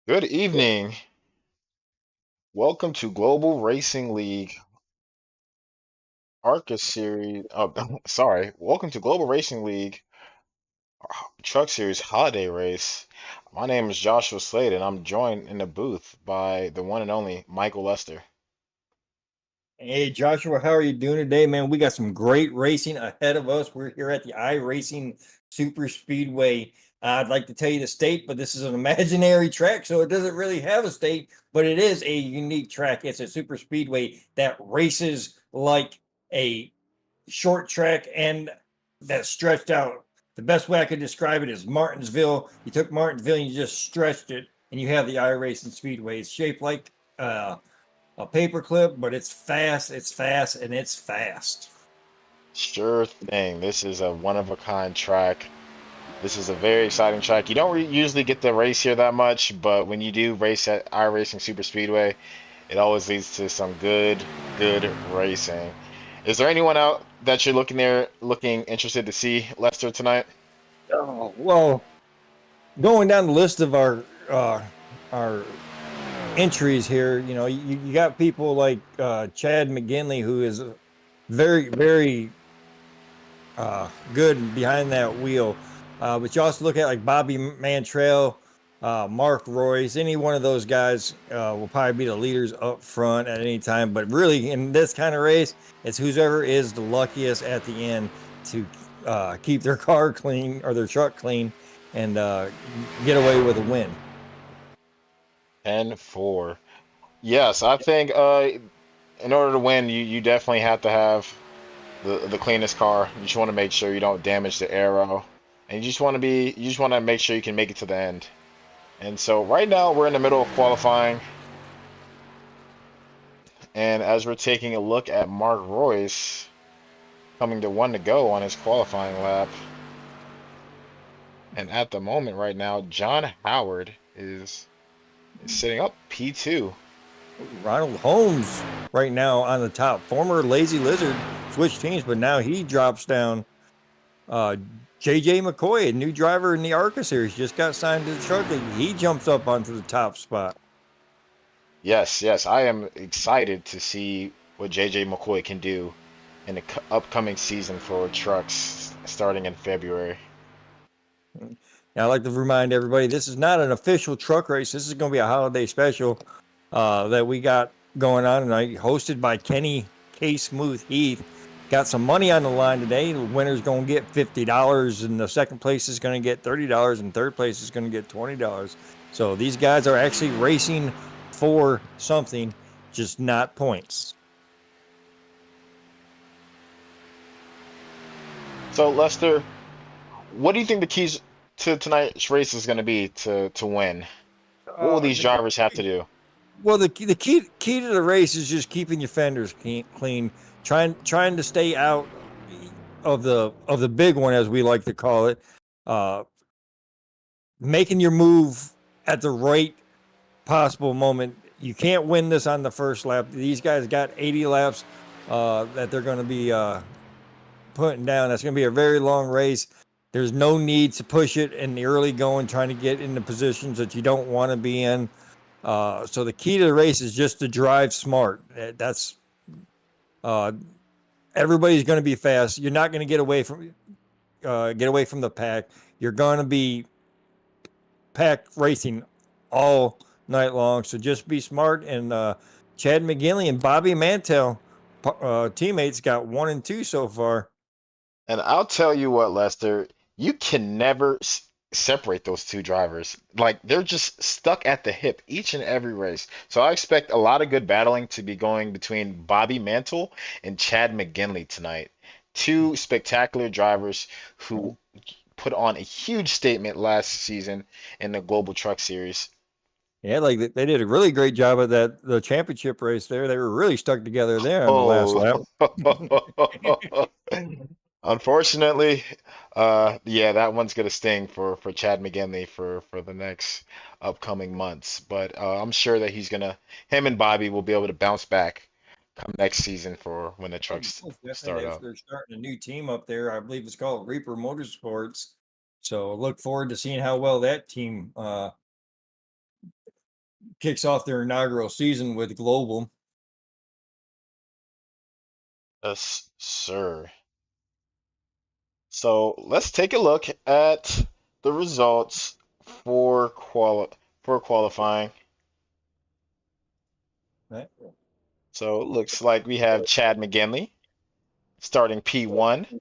Good evening. Welcome to Global Racing League ARCA Series. Oh, sorry. Welcome to Global Racing League Truck Series Holiday Race. My name is Joshua Slade, and I'm joined in the booth by the one and only Michael Lester. Hey Joshua, how are you doing today, man? We got some great racing ahead of us. We're here at the iRacing Super Speedway. I'd like to tell you the state, but this is an imaginary track, so it doesn't really have a state, but it is a unique track. It's a super speedway that races like a short track and that's stretched out. The best way I could describe it is Martinsville. You took Martinsville and you just stretched it, and you have the iRacing Speedway. It's shaped like a paperclip, but it's fast, and it's fast. Sure thing. This is a one of a kind track. This is a very exciting track. You don't usually get to race here that much, but when you do race at iRacing Super Speedway, it always leads to some good racing. Is there anyone out that you're looking interested to see Lester tonight? Oh, well, going down the list of our entries here, you got people like Chad McGinley, who is very good behind that wheel. But you also look at like Bobby Mantrell, Mark Royce, any one of those guys will probably be the leaders up front at any time. But really, in this kind of race, it's whoever is the luckiest at the end to keep their car clean or their truck clean and get away with a win. 10-4. Yes, I think in order to win, you definitely have to have the cleanest car. You just want to make sure you don't damage the aero, and you just want to make sure you can make it to the end. And so right now we're in the middle of qualifying, and as we're taking a look at Mark Royce coming to one to go on his qualifying lap, and at the moment right now, John Howard is sitting up P2. Ronald Holmes right now on the top, former Lazy Lizard, switched teams, but now he drops down. Uh, JJ McCoy, a new driver in the ARCA series, just got signed to the truck. He jumps up onto the top spot. Yes, yes, I am excited to see what JJ McCoy can do in the upcoming season for trucks starting in February. Now, I'd like to remind everybody this is not an official truck race. This is going to be a holiday special that we got going on tonight, hosted by Kenny K. Smooth Heath. Got some money on the line today. The winner's going to get $50, and the second place is going to get $30, and third place is going to get $20. So these guys are actually racing for something, just not points. So, Lester, what do you think the keys to tonight's race is going to be to win? What will these The drivers have to do? Well, the key to the race is just keeping your fenders clean, trying to stay out of the big one, as we like to call it, uh, making your move at the right possible moment. You can't win this on the first lap. These guys got 80 laps that they're going to be putting down. That's going to be a very long race. There's no need to push it in the early going, trying to get into positions that you don't want to be in. So the key to the race is just to drive smart. That's uh, everybody's going to be fast. You're not going to get away from the pack. You're going to be pack racing all night long. So just be smart. And Chad McGinley and Bobby Mantel teammates got 1 and 2 so far. And I'll tell you what, Lester, you can never separate those two drivers. Like they're just stuck at the hip each and every race. So I expect a lot of good battling to be going between Bobby Mantle and Chad McGinley tonight. Two spectacular drivers who put on a huge statement last season in the Global Truck Series. Yeah, like they did a really great job of the championship race there. They were really stuck together there on the last Oh, lap. unfortunately, yeah, that one's gonna sting for Chad McGinley for the next upcoming months. But I'm sure that him and Bobby will be able to bounce back come next season for when the Oh, trucks most definitely. start up. They're starting a new team up there. I believe it's called Reaper Motorsports. So look forward to seeing how well that team kicks off their inaugural season with Global. Yes, sir. So let's take a look at the results for qualifying. Right. So it looks like we have Chad McGinley starting P1.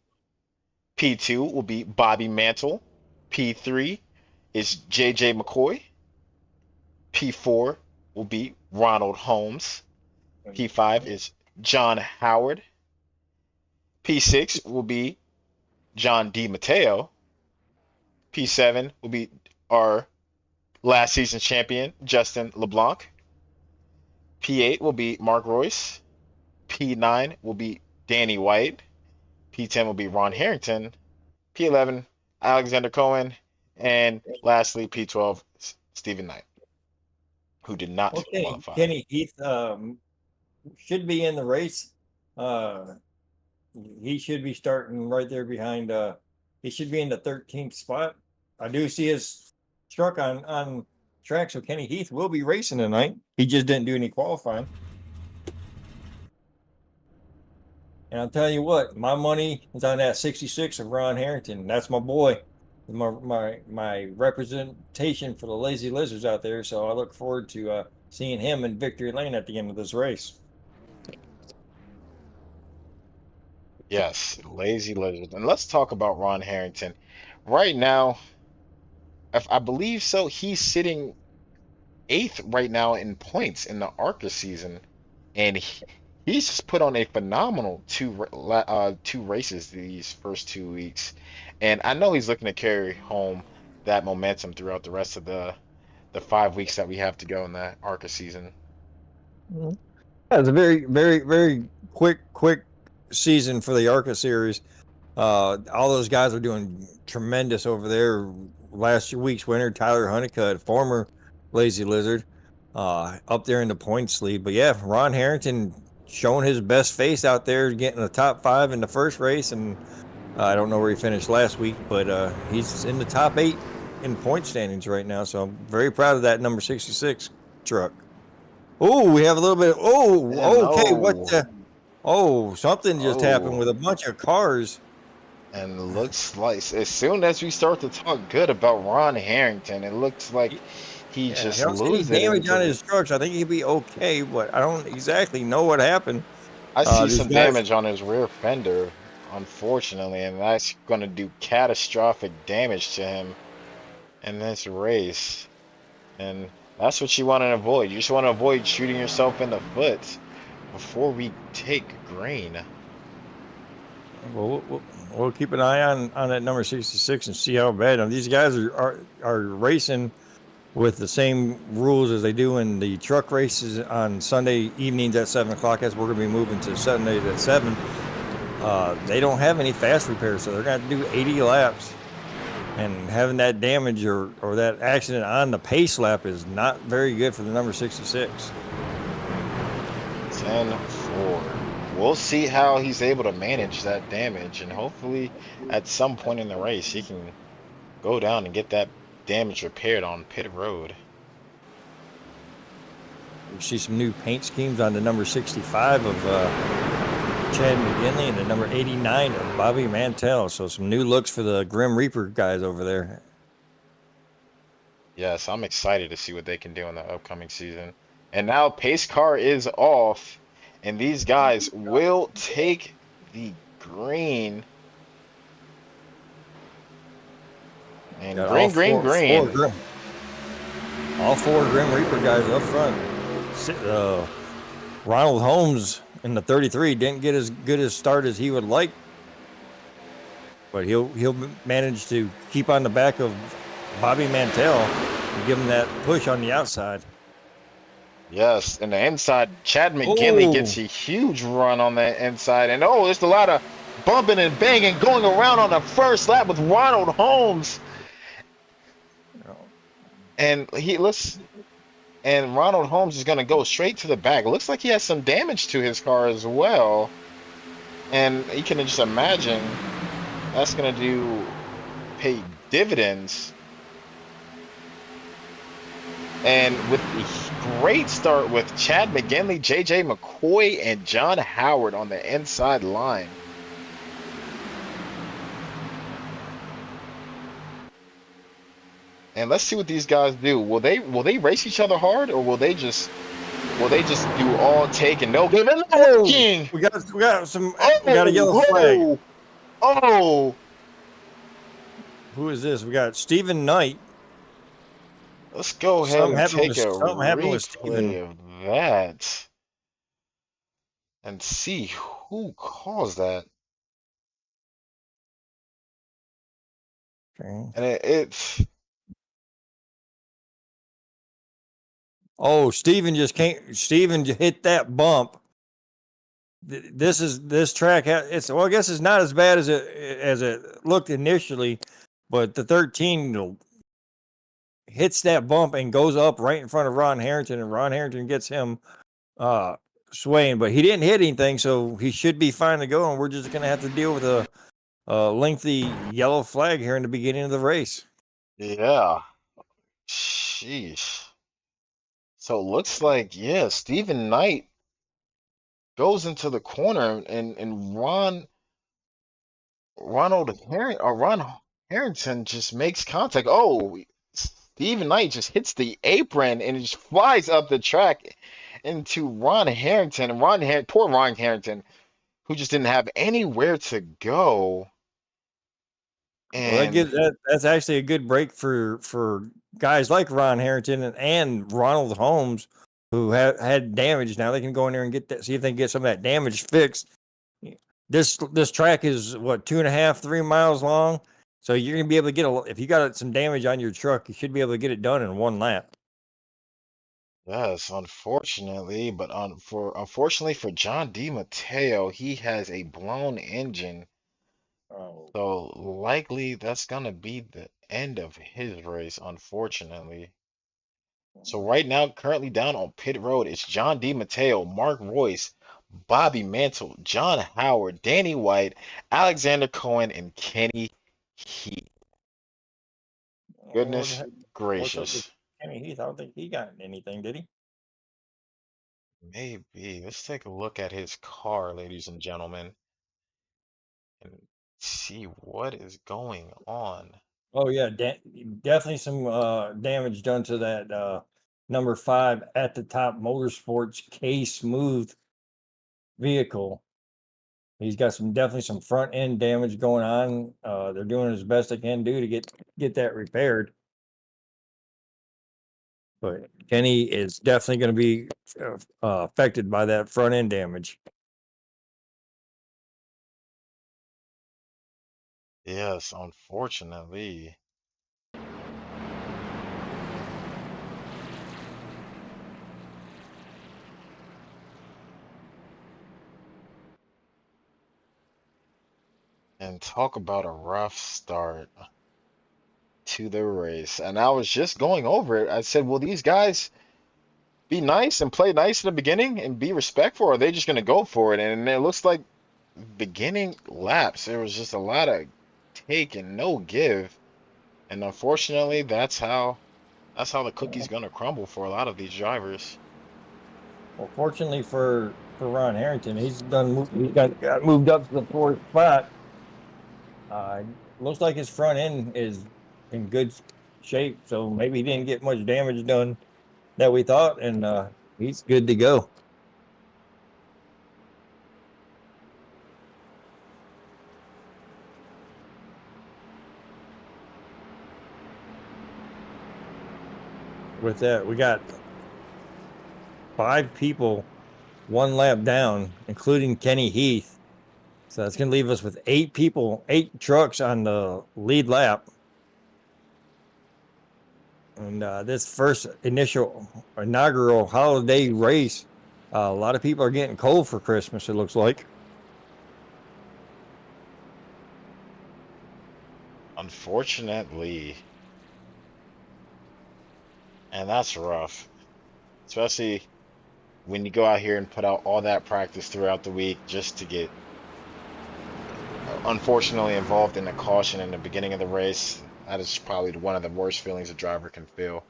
P2 will be Bobby Mantle. P3 is JJ McCoy. P4 will be Ronald Holmes. P5 is John Howard. P6 will be John DiMatteo. P7 will be our last season champion, Justin LeBlanc. P8 will be Mark Royce. P9 will be Danny White. P10 will be Ron Harrington. P11, Alexander Cohen. And lastly, P12, Stephen Knight, who did not Okay, qualify. Kenny Heath should be in the race. He should be starting right there behind. He should be in the 13th spot. I do see his truck on track, so Kenny Heath will be racing tonight. He just didn't do any qualifying. And I'll tell you what, my money is on that 66 of Ron Harrington. That's my boy, my representation for the Lazy Lizards out there. So I look forward to seeing him in victory lane at the end of this race. Yes, Lazy Lizard. And let's talk about Ron Harrington. Right now, if I believe so, he's sitting eighth right now in points in the ARCA season, and he's just put on a phenomenal two races these first 2 weeks, and I know he's looking to carry home that momentum throughout the rest of the 5 weeks that we have to go in the ARCA season. Yeah, it's a very, very, very quick season for the ARCA series. All those guys are doing tremendous over there. Last week's winner, Tyler Honeycutt, former Lazy Lizard, up there in the points lead. But yeah, Ron Harrington showing his best face out there, getting the top 5 in the first race, and I don't know where he finished last week, but he's in the top 8 in point standings right now. So I'm very proud of that number 66 truck. Oh, we have a little bit. And Okay. What oh, the? Oh, something just happened oh, with a bunch of cars. and looks like as soon as we start to talk good about Ron Harrington, it looks like he Yeah, I just don't see any loses it damage into on the. his trucks. I think he'd be okay, but I don't exactly know what happened. I see These some guys. damage on his rear fender, unfortunately, and that's going to do catastrophic damage to him in this race. And that's what you want to avoid. You just want to avoid shooting yourself in the foot before we take green. We'll keep an eye on that number 66 and see how bad. And these guys are racing with the same rules as they do in the truck races on Sunday evenings at 7 o'clock. As we're going to be moving to Sundays at 7. They don't have any fast repairs, so they're going to do 80 laps. And having that damage or that accident on the pace lap is not very good for the number 66. 10-4. We'll see how he's able to manage that damage, and hopefully at some point in the race he can go down and get that damage repaired on pit road. We see some new paint schemes on the number 65 of Chad McGinley and the number 89 of Bobby Mantell. So some new looks for the Grim Reaper guys over there. Yes, I'm excited to see what they can do in the upcoming season. And now pace car is off, and these guys will take the green. And Got green. All four Grim Reaper guys up front. Ronald Holmes in the 33 didn't get as good a start as he would like, but he'll manage to keep on the back of Bobby Mantell and give him that push on the outside. Yes, and the inside, Chad McGinley gets a huge run on the inside, and there's a lot of bumping and banging going around on the first lap with Ronald Holmes. And Ronald Holmes is going to go straight to the back. It looks like he has some damage to his car as well. And you can just imagine that's going to pay dividends. And with the great start with Chad McGinley, JJ McCoy, and John Howard on the inside line. And let's see what these guys do. Will they race each other hard, or will they just do all take and no give? And they're Oh, working. we got a yellow flag. Oh, oh. Who is this? We got Stephen Knight. Let's go ahead and take a Something happened with Stephen. replay of that and see who caused that. Okay. And it's Oh, Stephen just can't. Stephen hit that bump. This track. It's well, I guess it's not as bad as it looked initially, but the 13 hits that bump and goes up right in front of Ron Harrington, and Ron Harrington gets him swaying. But he didn't hit anything, so he should be fine to go. And we're just gonna have to deal with a lengthy yellow flag here in the beginning of the race. yeah. Sheesh. So it looks like, yeah, Stephen Knight goes into the corner and Ron Harrington just makes contact. Oh, Stephen Knight just hits the apron and just flies up the track into Ron Harrington. And poor Ron Harrington, who just didn't have anywhere to go. Well, And that's actually a good break for guys like Ron Harrington and Ronald Holmes, who had damage. Now they can go in there and get that, see if they can get some of that damage fixed. This track is what 2.5, 3 miles long, so you're gonna be able to get if you got some damage on your truck, you should be able to get it done in one lap. yes, unfortunately, but unfortunately for John DiMatteo, he has a blown engine. Oh, So likely that's gonna be the end of his race, unfortunately. So right now, currently down on pit road, it's John DiMatteo, Mark Royce, Bobby Mantle, John Howard, Danny White, Alexander Cohen, and Kenny Heath. Goodness what's up with gracious. Kenny Heath? I don't think he got anything, did he? Maybe. Let's take a look at his car, ladies and gentlemen, and see what is going on. Oh yeah, definitely some damage done to that number 5 at the top motorsports K Smooth vehicle. He's got definitely some front end damage going on. They're doing as best they can do to get that repaired. But Kenny is definitely going to be affected by that front end damage. Yes, unfortunately. And talk about a rough start to the race. And I was just going over it. I said, will these guys be nice and play nice in the beginning and be respectful, or are they just going to go for it? And it looks like beginning laps, there was just a lot of take and no give. And unfortunately, that's how the cookie's going to crumble for a lot of these drivers. Well, fortunately for Ron Harrington, he got moved up to the 4th spot. Looks like his front end is in good shape, so maybe he didn't get much damage done that we thought, and he's good to go. With that, we got 5 people 1 lap down, including Kenny Heath. So that's going to leave us with 8 people, 8 trucks on the lead lap. And this first inaugural holiday race, a lot of people are getting cold for Christmas, it looks like. Unfortunately. And that's rough, especially when you go out here and put out all that practice throughout the week just to get unfortunately involved in a caution in the beginning of the race. That is probably one of the worst feelings a driver can feel.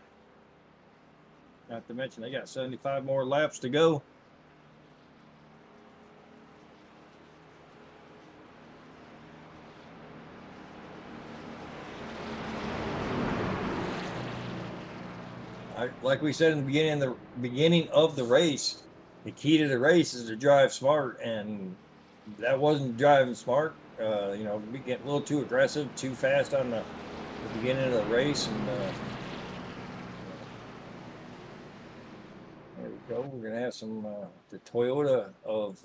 Not to mention they got 75 more laps to go. Like we said in the beginning of the race, the key to the race is to drive smart, and that wasn't driving smart. We get a little too aggressive, too fast on the beginning of the race, and there we go. We're gonna have some the Toyota of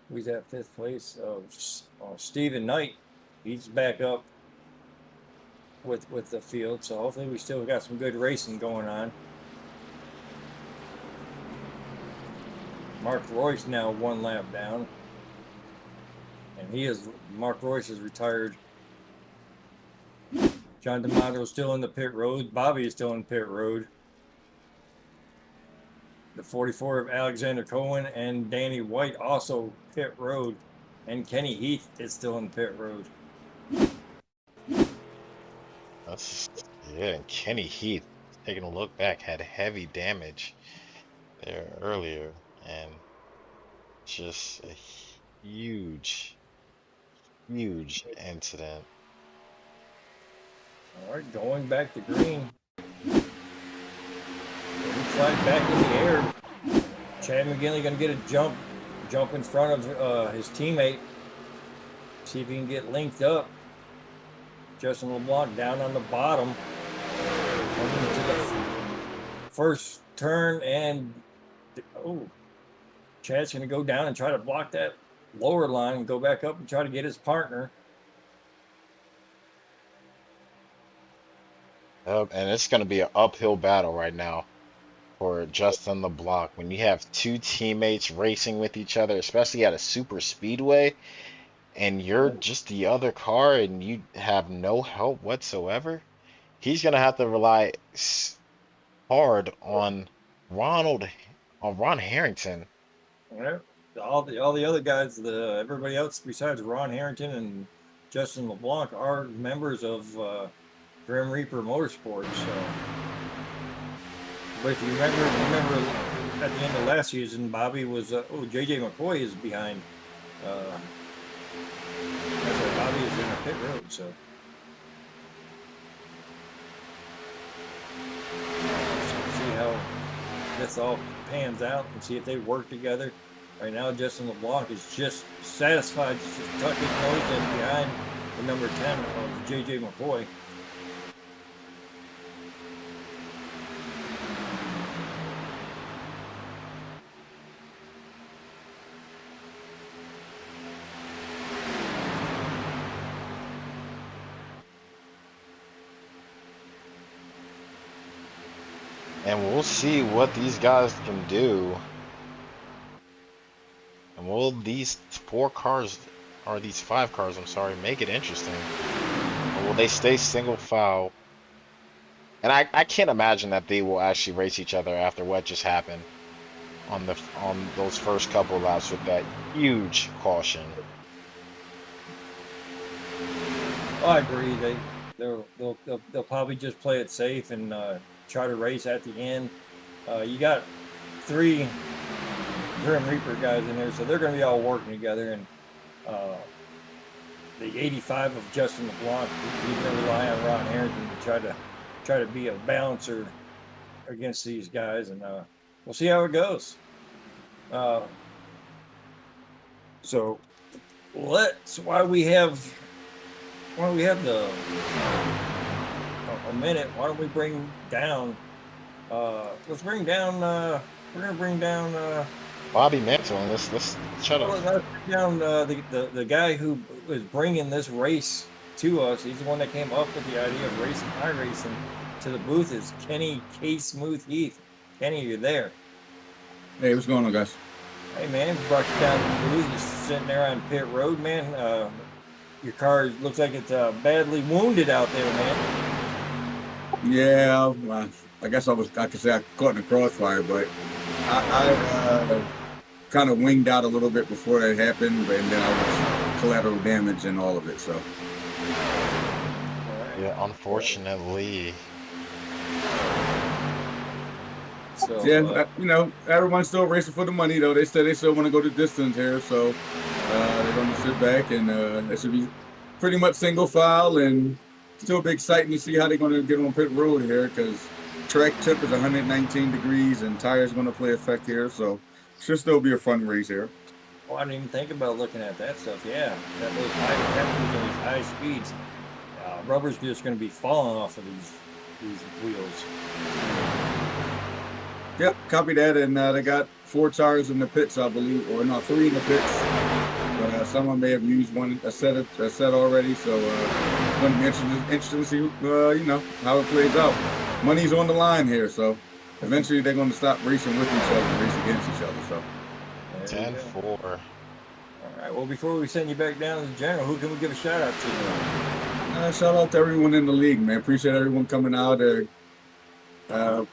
who's at fifth place of Stephen Knight. He's back up with the field, so hopefully we still got some good racing going on. Mark Royce now 1 lap down, and Mark Royce is retired. John D'Amato is still in the pit road. Bobby is still in pit road. The 44 of Alexander Cohen and Danny White also pit road, and Kenny Heath is still in pit road. And Kenny Heath, taking a look back, had heavy damage there earlier, and just a huge incident. All right, going back to green. Flag back in the air. Chad McGinley going to get a jump in front of his teammate. See if he can get linked up. Justin LeBlanc down on the bottom. Coming to the first turn, and Chad's going to go down and try to block that lower line and go back up and try to get his partner. And it's going to be an uphill battle right now for Justin LeBlanc. When you have two teammates racing with each other, especially at a super speedway, and you're just the other car and you have no help whatsoever, he's going to have to rely hard on Ron Harrington. Yeah, all the other guys, everybody else besides Ron Harrington and Justin LeBlanc are members of Grim Reaper Motorsports. So, but if you remember at the end of last season, Bobby was JJ McCoy is behind. That's why Bobby is in the pit road. So see how this all pans out and see if they work together. Right now, Justin LeBlanc is just satisfied to tuck his nose in behind the number 10 of JJ McCoy. And we'll see what these guys can do. And will these 5 cars, make it interesting? Or will they stay single file? And I can't imagine that they will actually race each other after what just happened on those first couple of laps with that huge caution. I agree. They'll probably just play it safe and try to race at the end. You got 3 Grim Reaper guys in there, so they're going to be all working together. And the 85 of Justin LeBlanc, he's going to rely on Ron Harrington to try to be a balancer against these guys, and we'll see how it goes. So while we have the a minute, why don't we bring down? Let's bring down. We're gonna bring down Bobby Mantle, and let's shut up. let's bring down the guy who was bringing this race to us. He's the one that came up with the idea of racing iRacing to the booth. Is Kenny K. Smooth Heath? Kenny, you're there. Hey, what's going on, guys? Hey man, brought you down to the booth. You're sitting there on pit road, man. Your car looks like it's badly wounded out there, man. Yeah, I guess I could say I caught in the crossfire, but I kind of winged out a little bit before that happened, and then I was collateral damage and all of it, so. Yeah, unfortunately. So Yeah, everyone's still racing for the money, though. They said they still want to go the distance here, so they're going to sit back, and it should be pretty much single file, and still be exciting to see how they're going to get on pit road here, because track tip is 119 degrees, and tires going to play effect here, so should still be a fun race here. well, I didn't even think about looking at that stuff. Yeah, that those high temperatures and these high speeds, rubber's just going to be falling off of these wheels. Yep, copy that, and they got 4 tires in the pits, I believe, or no, 3 in the pits. But someone may have used a set already, so it's going to be interesting to see, how it plays out. Money's on the line here, so eventually they're going to stop racing with each other and race against each other. So 10-4. All right. Well, before we send you back down to the general, who can we give a shout out to? shout out to everyone in the league, man. Appreciate everyone coming out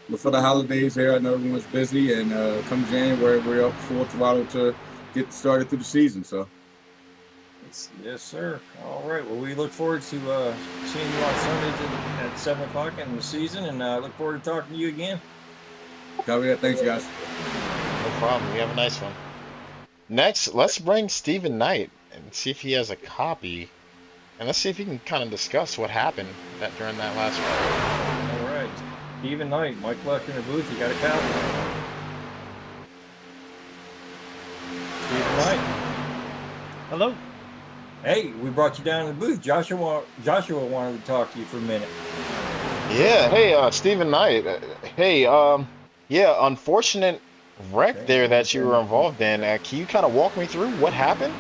before the holidays here. I know everyone's busy, and come January, we're up full throttle to get started through the season. So. Yes, sir. All right. Well, we look forward to seeing you on Sundays at 7 o'clock in the season, and I look forward to talking to you again. Copy that. Thanks, guys. No problem. We have a nice one. Next, let's bring Stephen Knight and see if he has a copy, and let's see if he can kind of discuss what happened during that last round. All right. Stephen Knight, Mike left in the booth. You got a copy? Stephen Knight. Hello. Hey, we brought you down to the booth. Joshua wanted to talk to you for a minute. Yeah, hey, Stephen Knight. Unfortunate wreck there that you were involved in. Can you kind of walk me through what happened?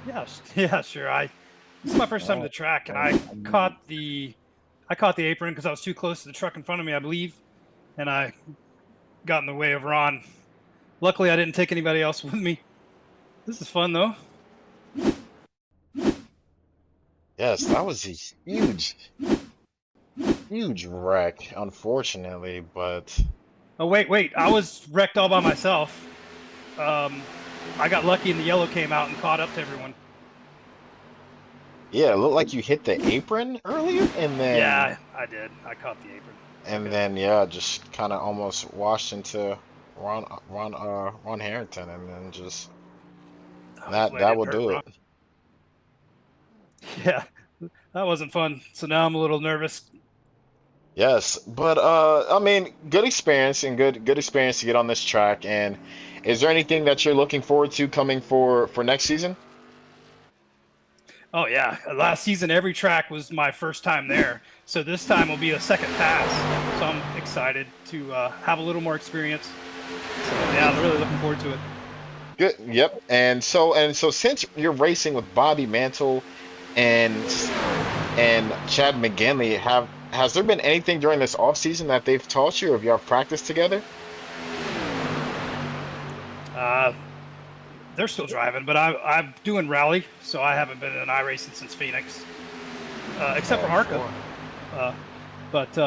Yeah, sure. This is my first time to the track, and I caught the apron because I was too close to the truck in front of me, I believe, and I got in the way of Ron. Luckily, I didn't take anybody else with me. This is fun, though. Yes, that was a huge wreck, unfortunately, but Oh, wait. I was wrecked all by myself. I got lucky and the yellow came out and caught up to everyone. yeah, it looked like you hit the apron earlier, and then Yeah, I did. I caught the apron. and then just kind of almost washed into Ron Harrington, and then just Hopefully I that didn't will hurt do Ron. it. Yeah, that wasn't fun. So now I'm a little nervous. Yes, but I mean, good experience and good experience to get on this track. And is there anything that you're looking forward to coming for next season? Oh yeah, last season every track was my first time there, so this time will be a second pass. So I'm excited to have a little more experience. So yeah, I'm really looking forward to it. Good. Yep. And so since you're racing with Bobby Mantle and Chad McGinley, has there been anything during this off season that they've taught you, or have you have practiced together? They're still driving, but I'm doing rally, so I haven't been in iRacing since Phoenix, except for ARCA. But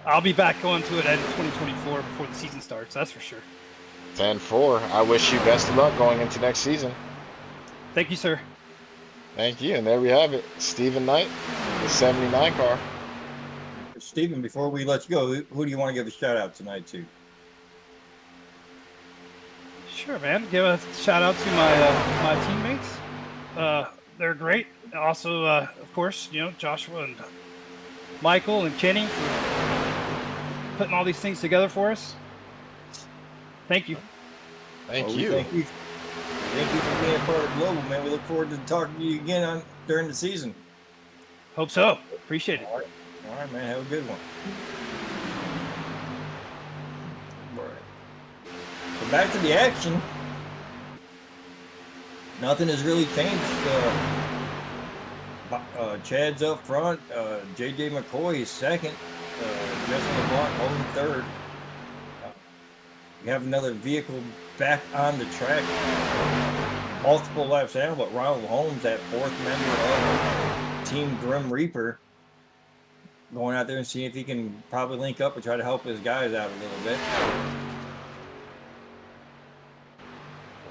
I'll be back going to it in 2024 before the season starts. That's for sure. 10-4. I wish you best of luck going into next season. Thank you, sir. Thank you. And there we have it. Stephen Knight, the 79 car. Stephen, before we let you go, who do you want to give a shout out tonight to? Sure, man. Give a shout out to my teammates. They're great. Also, of course, Joshua and Michael and Kenny for putting all these things together for us. Thank you. Thank you. Thank you for being a part of Global, man. We look forward to talking to you again during the season. Hope so. Appreciate it. All right, man. Have a good one. All right. So back to the action. Nothing has really changed. Chad's up front. J.J. McCoy is second. Justin LeBlanc holding third. We have another vehicle back on the track. Multiple laps down, but Ronald Holmes, that fourth member of Team Grim Reaper, going out there and seeing if he can probably link up and try to help his guys out a little bit.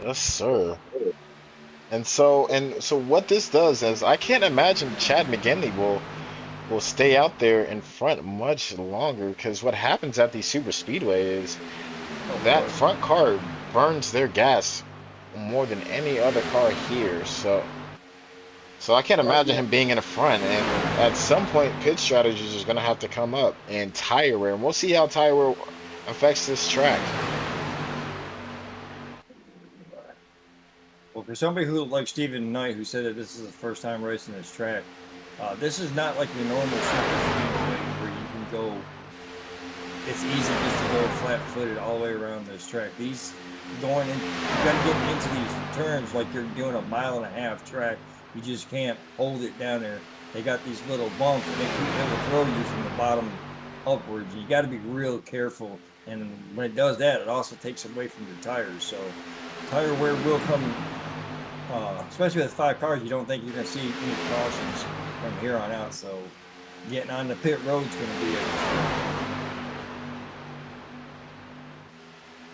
Yes, sir. And so what this does is I can't imagine Chad McGinley will stay out there in front much longer because what happens at the super speedway is Of that course. front car burns their gas more than any other car here. So I can't Right. imagine Yeah. him being in the front. And at some point, pit strategies is going to have to come up and tire wear. And we'll see how tire wear affects this track. Well, for somebody who like Stephen Knight, who said that this is the first time racing this track, this is not like your normal super speedway where you can go. It's easy just to go flat-footed all the way around this track. These going in, you got to get into these turns like you're doing a 1.5-mile track. You just can't hold it down there. They got these little bumps, and it will throw you from the bottom upwards. You got to be real careful, and when it does that, it also takes away from your tires. So tire wear will come, especially with 5 cars. You don't think you're going to see any cautions from here on out. So getting on the pit road's going to be a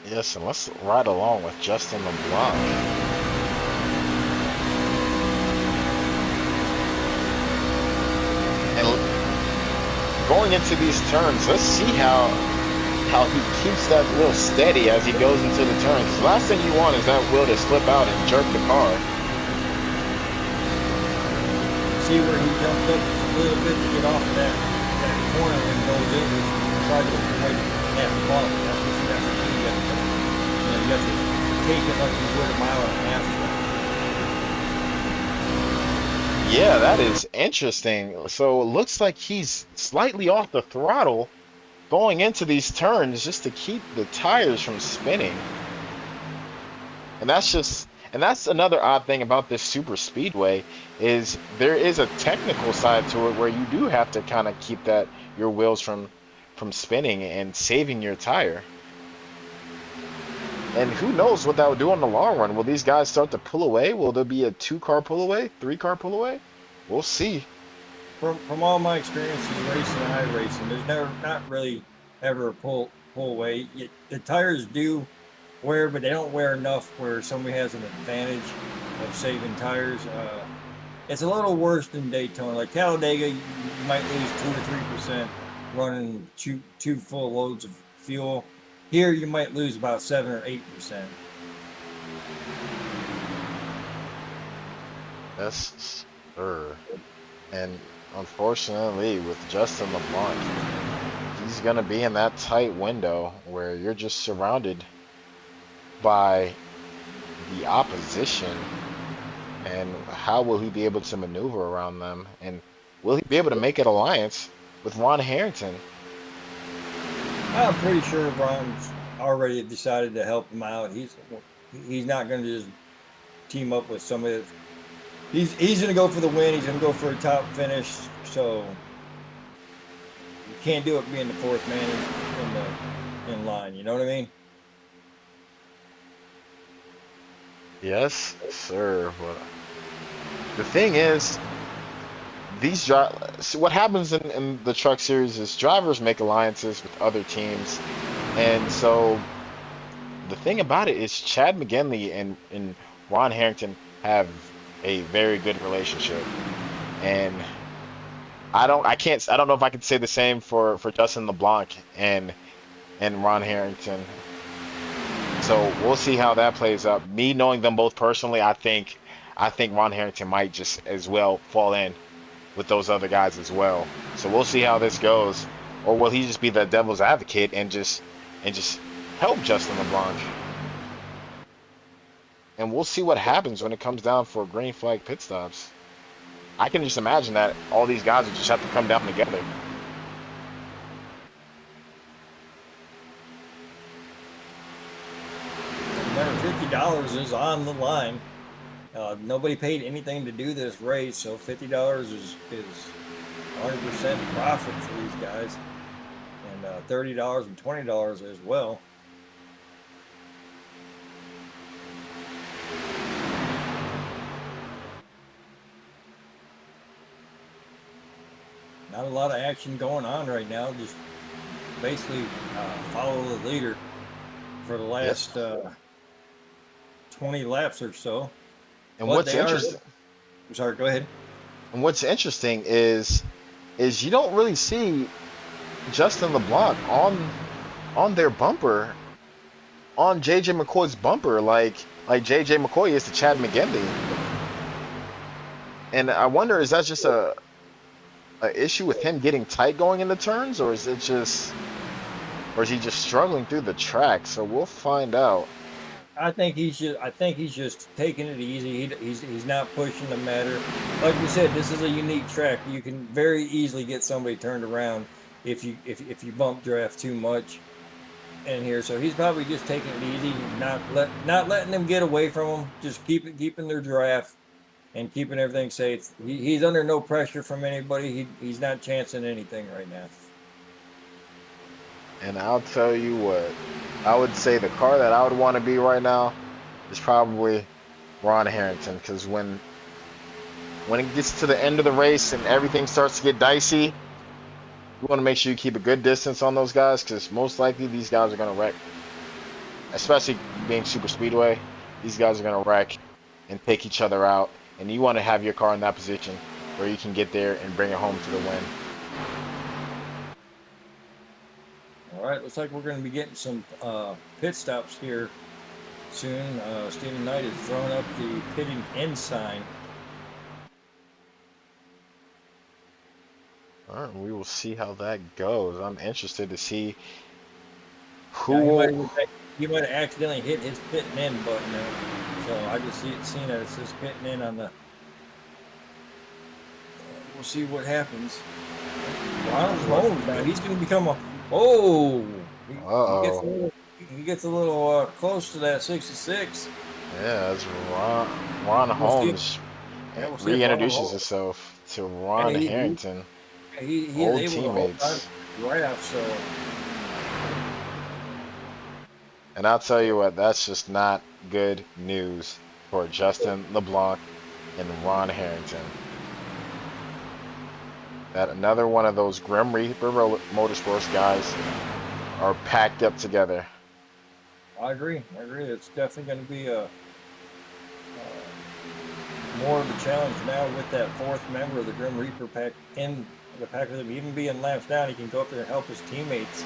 Yes, and let's ride along with Justin LeBlanc. And going into these turns, let's see how he keeps that wheel steady as he goes into the turns. 'Cause the last thing you want is that wheel to slip out and jerk the car. see where he jumps up just a little bit to get off of that corner and goes in. Try to avoid that bump. That's what you got to do. You got to take it like you would a 1.5 mile track. Yeah, that is interesting. So it looks like he's slightly off the throttle going into these turns just to keep the tires from spinning. And that's another odd thing about this super speedway is there is a technical side to it where you do have to kind of keep that your wheels from spinning and saving your tire. And who knows what that will do in the long run? Will these guys start to pull away? Will there be a 2-car pull away, 3-car pull away? We'll see. From all my experiences racing and iRacing, there's never not really ever a pull away. The tires do wear, but they don't wear enough where somebody has an advantage of saving tires. It's a little worse than Daytona. Like Talladega, you might lose 2 or 3% running two full loads of fuel. Here, you might lose about 7 or 8%. Yes, sir. And unfortunately, with Justin LeBlanc, he's going to be in that tight window where you're just surrounded by the opposition. And how will he be able to maneuver around them? And will he be able to make an alliance with Ron Harrington? I'm pretty sure Ron's already decided to help him out. He's not going to just team up with somebody. He's going to go for the win. He's going to go for a top finish. So you can't do it being the 4th man in line. You know what I mean? Yes, sir. But the thing is, so what happens in the truck series is drivers make alliances with other teams. And so the thing about it is Chad McGinley and Ron Harrington have a very good relationship. And I don't know if I could say the same for Justin LeBlanc and Ron Harrington. So we'll see how that plays out. Me knowing them both personally, I think Ron Harrington might just as well fall in with those other guys as well. So we'll see how this goes. Or will he just be the devil's advocate and just help Justin LeBlanc? And we'll see what happens when it comes down for green flag pit stops. I can just imagine that all these guys will just have to come down together. Remember, $50 is on the line. Nobody paid anything to do this race, so $50 is 100% profit for these guys, and $30 and $20 as well. Not a lot of action going on right now. Just basically follow the leader for the last 20 laps or so. And But what's they are. interesting I'm sorry. Go ahead. and what's interesting is is you don't really see Justin LeBlanc on their bumper, on JJ McCoy's bumper, like JJ McCoy is to Chad McGinley. And I wonder, is that just a issue with him getting tight going into turns, or is it just, or is he just struggling through the track? So we'll find out. I think he's just taking it easy. He's not pushing the matter. Like we said, this is a unique track. You can very easily get somebody turned around if you bump draft too much in here. So he's probably just taking it easy, not letting them get away from him. Just keeping their draft and keeping everything safe. He's under no pressure from anybody. He's not chancing anything right now. And I'll tell you what, I would say the car that I would want to be right now is probably Ron Harrington, because when it gets to the end of the race and everything starts to get dicey, you want to make sure you keep a good distance on those guys, because most likely these guys are going to wreck, especially being super speedway. These guys are going to wreck and take each other out, and you want to have your car in that position where you can get there and bring it home to the win. All right, looks like we're going to be getting some pit stops here soon. Stephen Knight has thrown up the pitting end sign. All right, we will see how that goes. I'm interested to see Now, who. he might have accidentally hit his pitting in button there. So I just seen that it says pitting in on the. We'll see what happens. Ronald Holmes now, he's going to become a. Oh, Uh-oh. he gets a little close to that 66. Yeah, it's Ron We'll see Holmes Yeah, we'll see if Ronald reintroduces Holmes. himself to Ron And Harrington, he is old able to hold on teammates. right off. So And I'll tell you what, that's just not good news for Justin LeBlanc and Ron Harrington. That another one of those Grim Reaper Motorsports guys are packed up together. I agree. It's definitely going to be more of a challenge now with that fourth member of the Grim Reaper pack in the pack with him. Even being laps down, he can go up there and help his teammates.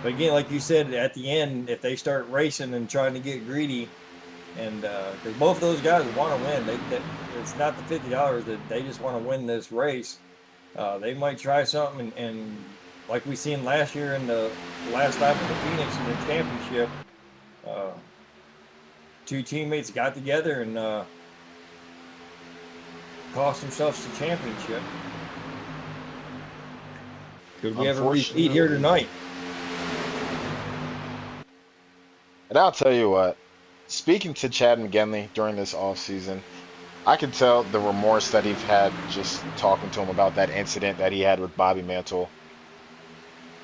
But again, like you said, at the end, if they start racing and trying to get greedy, and because both of those guys want to win, it's not the $50 that they just want to win this race. They might try something, and like we seen last year in the last lap of the Phoenix in the championship, two teammates got together and cost themselves the championship. Could we have a repeat here tonight? And I'll tell you what, speaking to Chad McGinley during this offseason, I could tell the remorse that he's had just talking to him about that incident that he had with Bobby Mantle.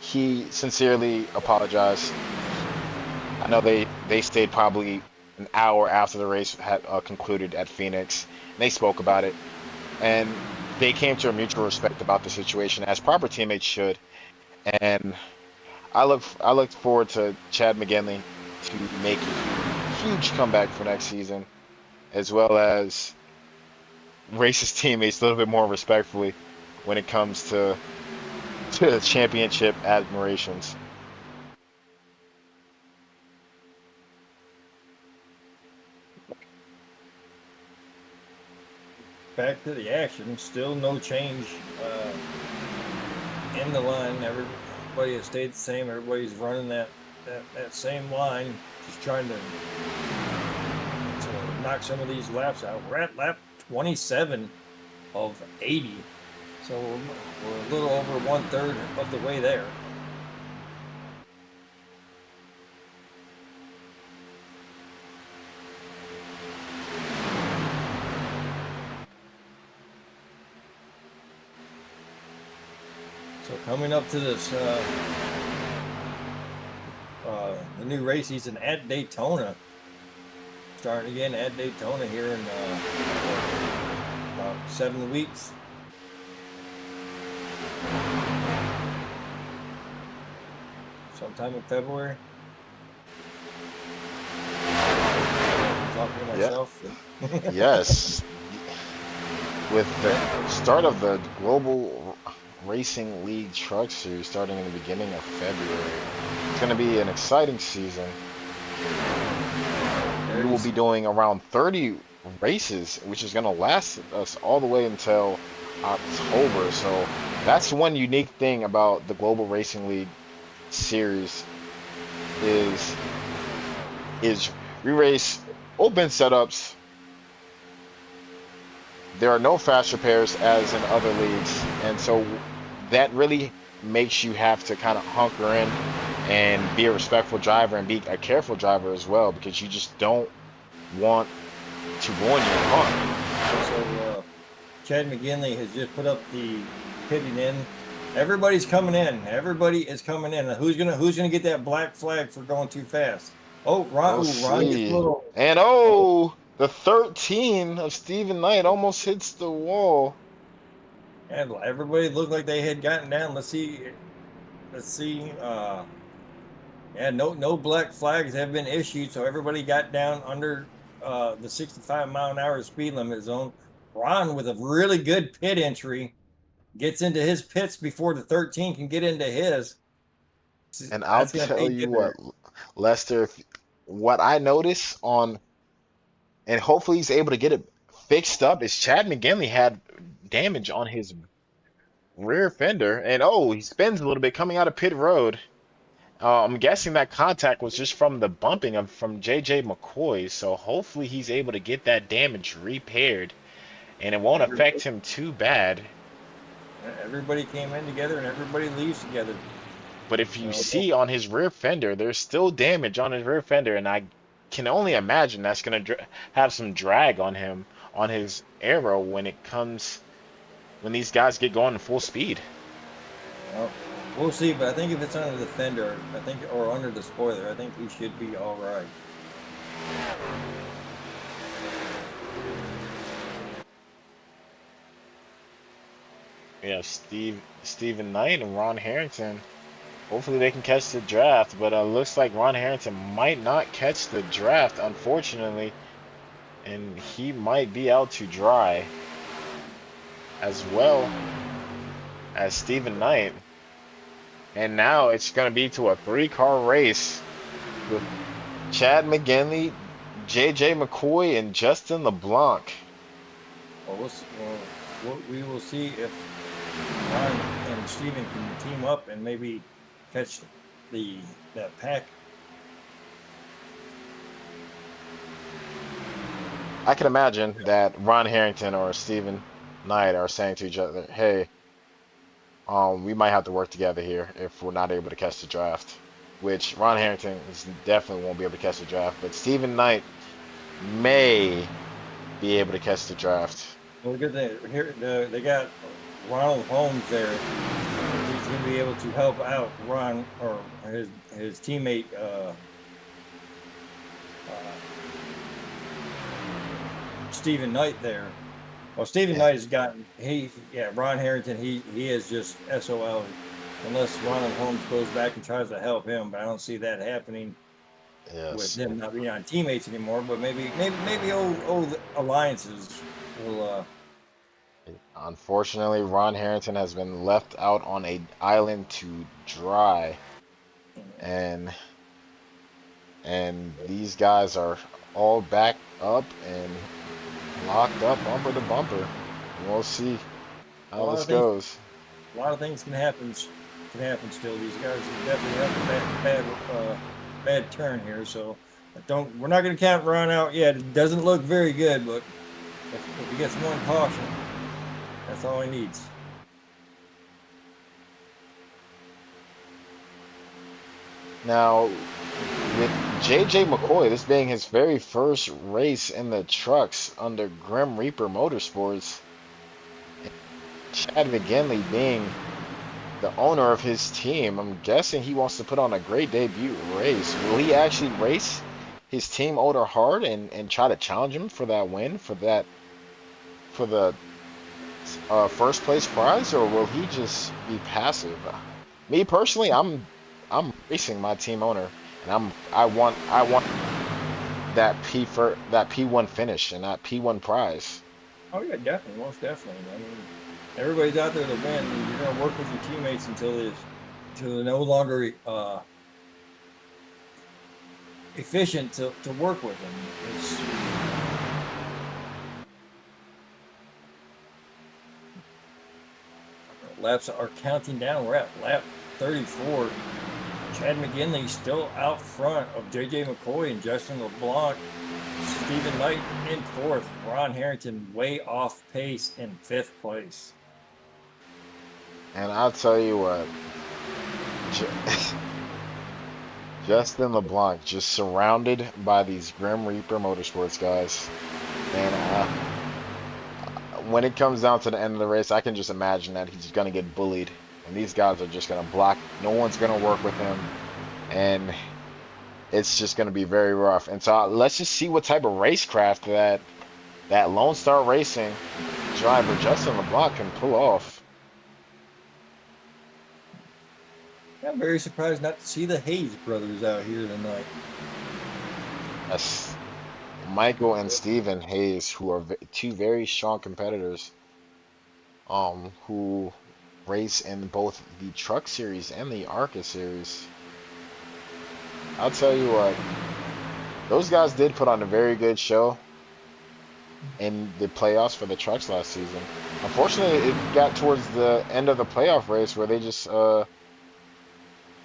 He sincerely apologized. I know they stayed probably an hour after the race had concluded at Phoenix. And they spoke about it, and they came to a mutual respect about the situation, as proper teammates should. And I look forward to Chad McGinley to make a huge comeback for next season, as well as race his teammates a little bit more respectfully when it comes to championship admirations. Back to the action. Still no change in the line. Everybody has stayed the same. Everybody's running that same line, just trying to knock some of these laps out. We're at lap 27 of 80, so we're a little over 1/3 of the way there. So coming up to this, the new race season at Daytona. Starting again at Daytona here in about 7 weeks. Sometime in February. I'm talking to myself. Yes. with the start of the Global Racing League Truck Series starting in the beginning of February. It's going to be an exciting season. We will be doing around 30 races, which is going to last us all the way until October. So that's one unique thing about the Global Racing League series is we race open setups. There are no fast repairs as in other leagues, and so that really makes you have to kind of hunker in and be a respectful driver and be a careful driver as well, because you just don't want to ruin your car. So Chad McGinley has just put up the pitting in. Everybody's coming in. Everybody is coming in. Who's gonna get that black flag for going too fast? Oh, Ron! We'll Ooh, Ron gets a see. little. And oh, the 13 of Stephen Knight almost hits the wall. And everybody looked like they had gotten down. Let's see. Yeah, no black flags have been issued, so everybody got down under the 65-mile-an-hour speed limit zone. Ron with a really good pit entry gets into his pits before the 13 can get into his. And I'll That's gonna tell pay you what, dividends. Lester, what I notice on, and hopefully he's able to get it fixed up, is Chad McGinley had damage on his rear fender, and oh, he spins a little bit coming out of pit road. I'm guessing that contact was just from the bumping of from JJ McCoy, so hopefully he's able to get that damage repaired, and it won't affect him too bad. Everybody came in together and everybody leaves together. But if you So, see on his rear fender, there's still damage on his rear fender, and I can only imagine that's going to have some drag on him, on his aero when these guys get going in full speed. well, we'll see, but I think if it's under the fender, or under the spoiler, I think he should be all right. Yeah, Stephen Knight and Ron Harrington. Hopefully they can catch the draft, but looks like Ron Harrington might not catch the draft, unfortunately, and he might be out to dry, as well as Stephen Knight. And now it's going to be to a 3-car race with Chad McGinley, JJ McCoy, and Justin LeBlanc. Well, we will see if Ron and Steven can team up and maybe catch that pack. I can imagine that Ron Harrington or Stephen Knight are saying to each other, "Hey, we might have to work together here if we're not able to catch the draft." Which Ron Harrington definitely won't be able to catch the draft, but Stephen Knight may be able to catch the draft. Well, the good thing here, they got Ronald Holmes there. He's going to be able to help out Ron or his teammate. Stephen Knight there. Well, Stephen Knight has gotten Ron Harrington. He is just SOL unless Ronald Holmes goes back and tries to help him. But I don't see that happening with them not being on teammates anymore. But maybe old alliances will. Unfortunately, Ron Harrington has been left out on an island to dry, and these guys are all backed up and locked up bumper to bumper. We'll see how this goes. A lot of things can happen still. These guys are definitely up a bad turn here. So we're not going to count Ron out yet. It doesn't look very good, but if he gets one caution, that's all he needs. Now, with JJ McCoy, this being his very first race in the trucks under Grim Reaper Motorsports, Chad McGinley being the owner of his team, I'm guessing he wants to put on a great debut race. Will he actually race his team owner hard and try to challenge him for that win, for the first place prize, or will he just be passive? Me personally, I'm racing my team owner, and I want that P1 finish and that P1 prize. Oh yeah, definitely, most definitely. I mean, everybody's out there to win. And you're gonna work with your teammates until they're no longer efficient to work with them. It's laps are counting down. We're at lap 34. Chad McGinley still out front of JJ McCoy and Justin LeBlanc. Stephen Knight in fourth. Ron Harrington way off pace in fifth place. And I'll tell you what, Ju- Justin LeBlanc just surrounded by these Grim Reaper Motorsports guys. And when it comes down to the end of the race, I can just imagine that he's gonna get bullied, and these guys are just gonna block. No one's gonna work with him, and it's just gonna be very rough. And so let's just see what type of racecraft that Lone Star Racing driver Justin LeBlanc can pull off. I'm very surprised not to see the Hayes brothers out here tonight. Yes, Michael and Stephen Hayes, who are two very strong competitors, who race in both the Truck Series and the ARCA Series. I'll tell you what, those guys did put on a very good show in the playoffs for the trucks last season. Unfortunately, it got towards the end of the playoff race where they just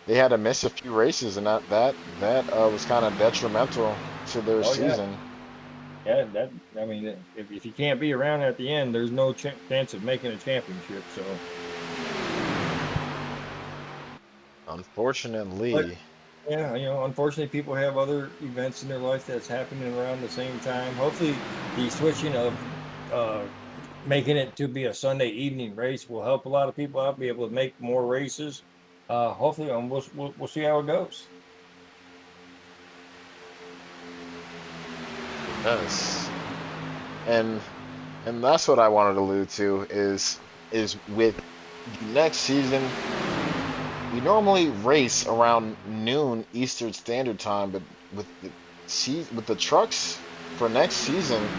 they had to miss a few races, and that was kind of detrimental to their Oh yeah, season. yeah. That I mean, if you can't be around at the end, there's no chance of making a championship. So, but Unfortunately, yeah, unfortunately, people have other events in their life that's happening around the same time. Hopefully, the switching of uh, making it to be a Sunday evening race will help a lot of people out, be able to make more races. Hopefully, we'll see how it goes. yes, and that's what I wanted to allude to is with the next season. We normally race around noon Eastern Standard Time, but with with the trucks for next season,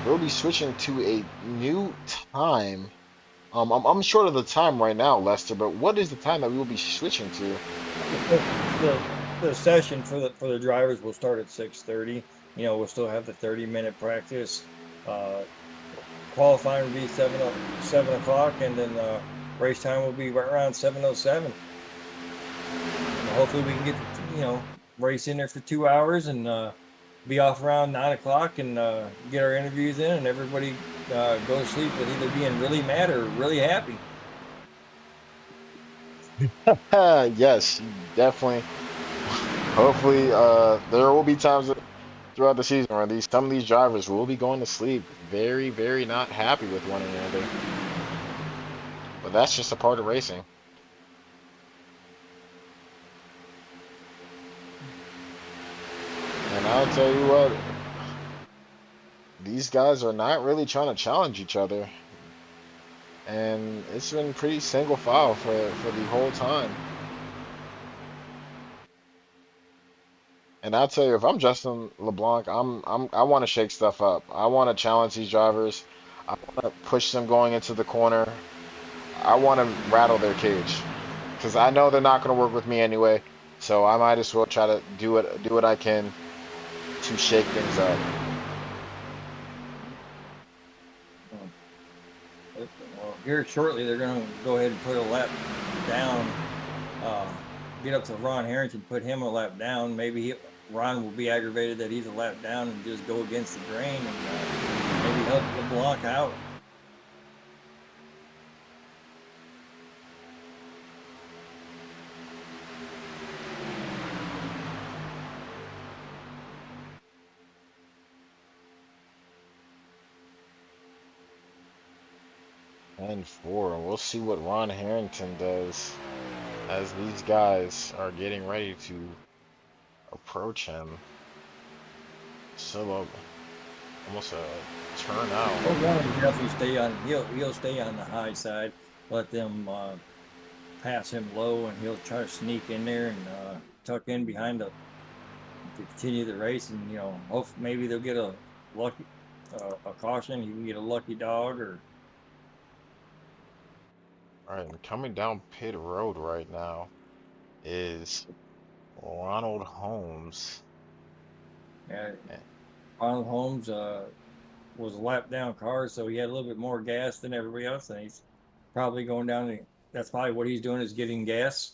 we'll be switching to a new time. I'm short of the time right now, Lester, but what is the time that we will be switching to? The, the session for the drivers will start at 6:30. We'll still have the 30-minute practice. Uh, Qualifying will be 7 o'clock, and then race time will be right around 7:07. Hopefully we can get race in there for 2 hours and be off around 9 o'clock and get our interviews in, and everybody go to sleep with either being really mad or really happy. Yes, definitely. Hopefully, there will be times throughout the season where some of these drivers will be going to sleep very, very not happy with one another. But that's just a part of racing. And I'll tell you what, these guys are not really trying to challenge each other. And it's been pretty single file for the whole time. And I'll tell you, if I'm Justin LeBlanc, I want to shake stuff up. I want to challenge these drivers. I want to push them going into the corner. I want to rattle their cage because I know they're not going to work with me anyway. So I might as well try to do what I can to shake things up. Well, here shortly they're going to go ahead and put a lap down. Get up to Ron Harrington, put him a lap down. Maybe Ron will be aggravated that he's a lap down and just go against the grain and maybe help LeBlanc out. And four, we'll see what Ron Harrington does as these guys are getting ready to approach him. Still almost a turnout. Oh, Ron will definitely stay on. He'll stay on the high side. Let them pass him low, and he'll try to sneak in there and tuck in behind to continue the race. And hope maybe they'll get a lucky a caution. You can get a lucky dog, or All right, and coming down pit road right now is Ronald Holmes. uh, Eh, Ronald Holmes was a lap down car, so he had a little bit more gas than everybody else, and he's probably going down. That's probably what he's doing is getting gas.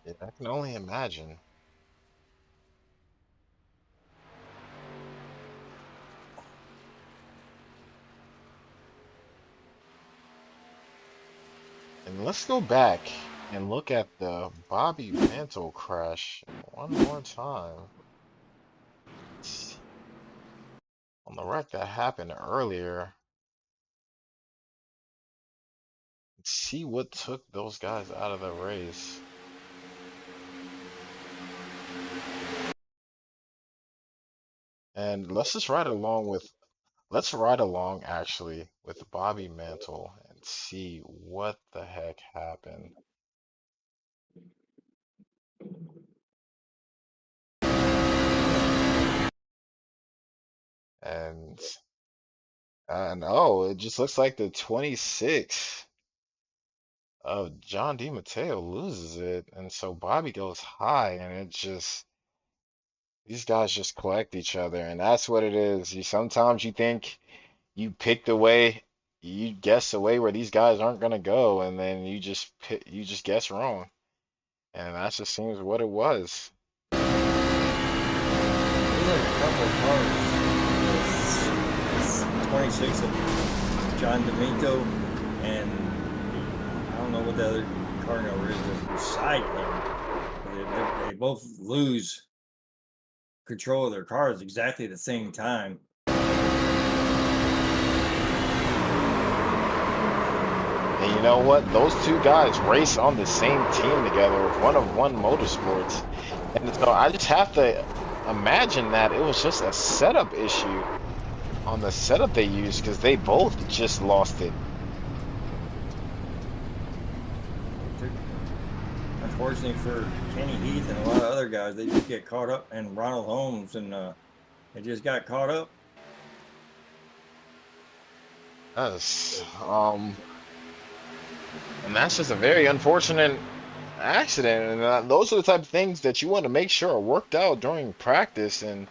Yeah, I can only imagine. And let's go back and look at the Bobby Mantle crash one more time. On the wreck that happened earlier, see what took those guys out of the race. And let's ride along actually with Bobby Mantle and see what the heck happened. And oh, it just looks like the 26 of John DiMatteo loses it, and so Bobby goes high, and it just these guys just collect each other, and that's what it is. Sometimes you think you pick the way, you guess the way where these guys aren't gonna go, and then you just guess wrong, and that just seems what it was. There's like a couple of cars. It's 26 of John D'Amico, and I don't know what the other car number is beside him. They both lose control of their cars exactly at the same time. And you know what? Those two guys race on the same team together with One of One Motorsports. And so I just have to imagine that it was just a setup issue on the setup they used because they both just lost it. Unfortunately for Kenny Heath and a lot of other guys, they just get caught up, and Ronald Holmes, and they just got caught up. Yes. And that's just a very unfortunate accident. And those are the type of things that you want to make sure are worked out during practice, and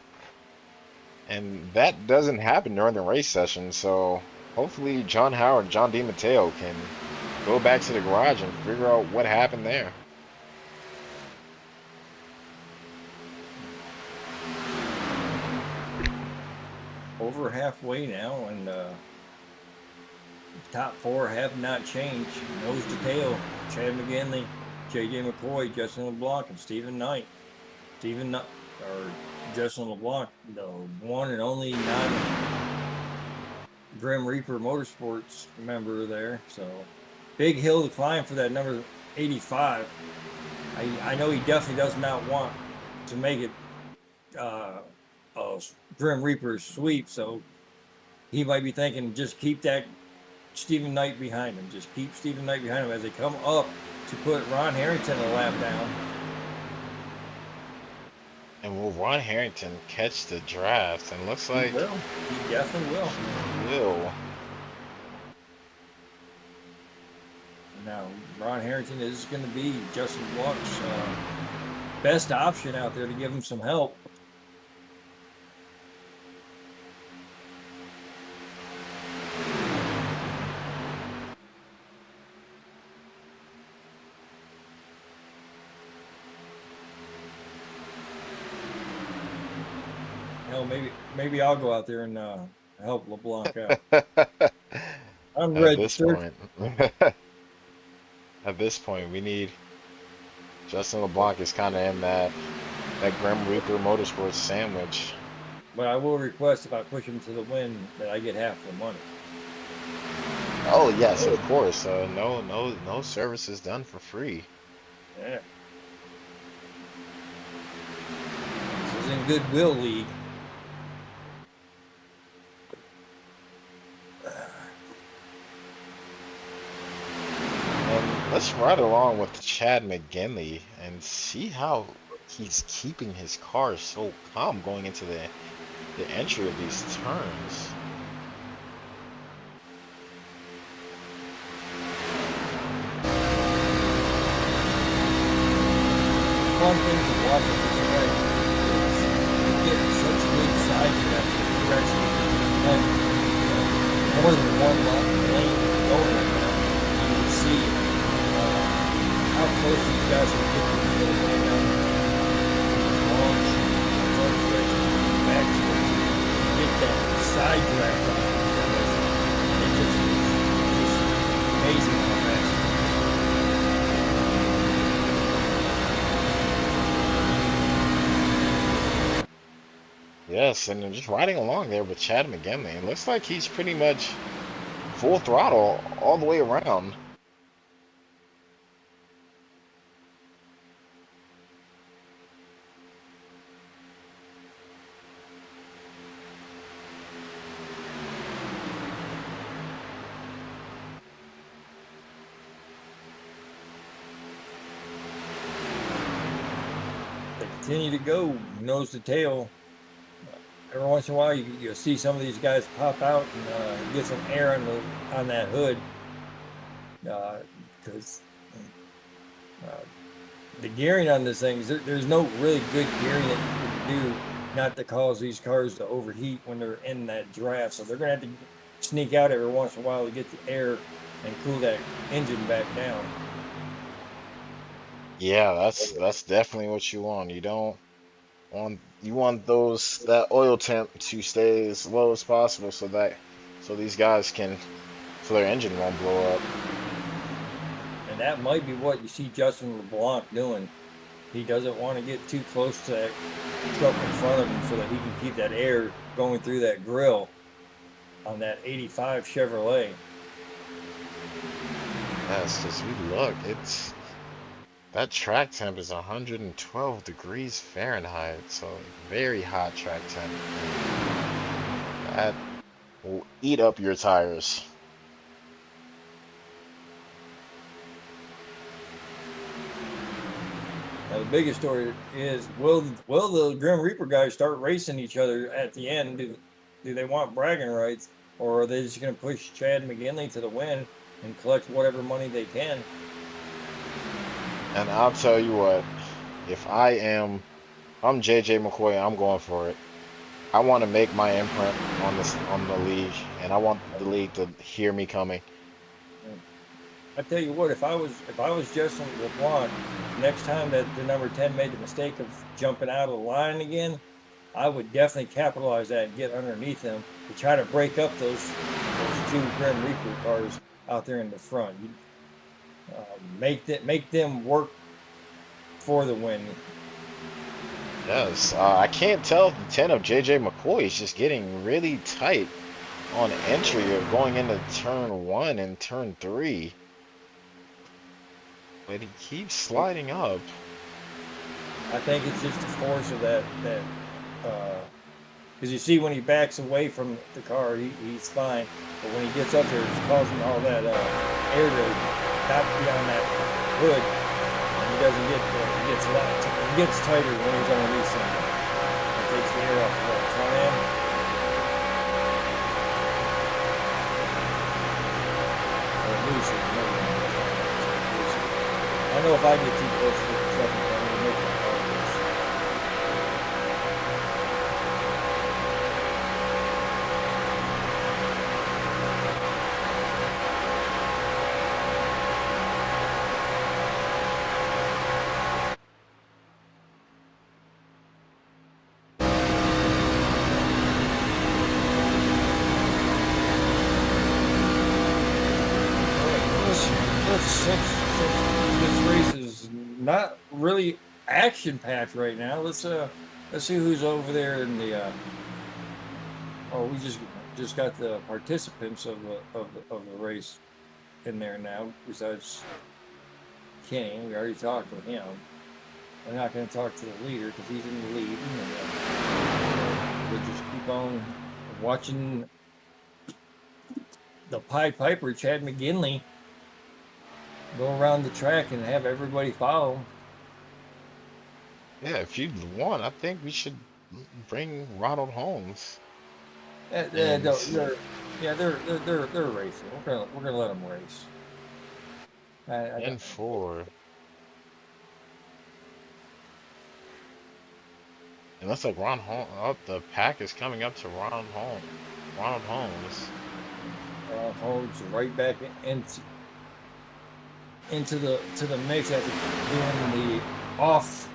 that doesn't happen during the race session. So hopefully John Howard, John DiMatteo can go back to the garage and figure out what happened there. Over halfway now, and top four have not changed. Nose to tail: Chad McGinley, JJ McCoy, Justin LeBlanc, and Stephen Knight. Justin LeBlanc, the one and only non-Grim Reaper Motorsports member there. So big hill to climb for that number 85. I know he definitely does not want to make it a Grim Reaper sweep, so he might be thinking just keep that Stephen Knight behind him. Just keep Stephen Knight behind him as they come up to put Ron Harrington a lap down. And will Ron Harrington catch the draft? And looks like He will. He definitely will. he will. Now, Ron Harrington is going to be Justin LeBlanc's best option out there to give him some help. Hell, maybe I'll go out there and help LeBlanc out. I'm At this registered. point, at this point, we need Justin LeBlanc is kind of in that Grim Reaper Motorsports sandwich. But I will request if I push him to the win that I get half the money. Oh yes, of course. No services done for free. Yeah. This is in Goodwill League. And let's ride along with Chad McGinley and see how he's keeping his car so calm going into the the entry of these turns. Fun thing to watch at this track is you get such good side tracks that you actually have more than one lane going right now. You can see how close these guys are getting to the lane down these long front stretches, back stretches. You get that side track off these guys. It just amazing how fast it is. Yes, and then just riding along there with Chad McGinley. It looks like he's pretty much full throttle all the way around. They continue to go nose to tail. Every once in a while, you'll see some of these guys pop out and get some air on that hood, because the gearing on this thing, there's no really good gearing that you can do not to cause these cars to overheat when they're in that draft. So they're gonna have to sneak out every once in a while to get the air and cool that engine back down. Yeah, that's definitely what you want. You want that oil temp to stay as low as possible so these guys so their engine won't blow up. And that might be what you see Justin LeBlanc doing. He doesn't want to get too close to that truck in front of him so that he can keep that air going through that grill on that 85 Chevrolet. Yes, as we look, that track temp is 112 degrees Fahrenheit, so very hot track temp. That will eat up your tires. Now, the biggest story is, will the Grim Reaper guys start racing each other at the end? Do they want bragging rights, or are they just going to push Chad McGinley to the win and collect whatever money they can? And I'll tell you what, if I'm JJ McCoy, I'm going for it. I want to make my imprint on the league, and I want the league to hear me coming. I tell you what, if I was Justin LeBlanc, next time that the number 10 made the mistake of jumping out of the line again, I would definitely capitalize that and get underneath him to try to break up those two Grim Reaper cars out there in the front. Make them work for the win. Yes, I can't tell if the 10 of JJ McCoy is just getting really tight on entry or going into turn 1 and turn 3. But he keeps sliding up. I think it's just the force of that because you see when he backs away from the car, he's fine, but when he gets up there, it's causing all that air to not be on that hood, and he doesn't get it gets tighter when he's underneath something. It takes the air off the front end. Or looser. I know if I get too close to the truck, I'm going to make my car loose. Since this race is not really action packed right now, let's see who's over there in the. We just got the participants of the race in there now. Besides Kenny, we already talked with him. We're not going to talk to the leader because he's in the lead. We'll just keep on watching the Pied Piper, Chad McGinley, go around the track and have everybody follow. Yeah, if you want, I think we should bring Ronald Holmes. Yeah, And they're racing. We're gonna let them race. I don't, and four. It looks like Ron Holmes. Oh, the pack is coming up to Ronald Holmes. Ronald Holmes. Holmes right back into the mix after doing the off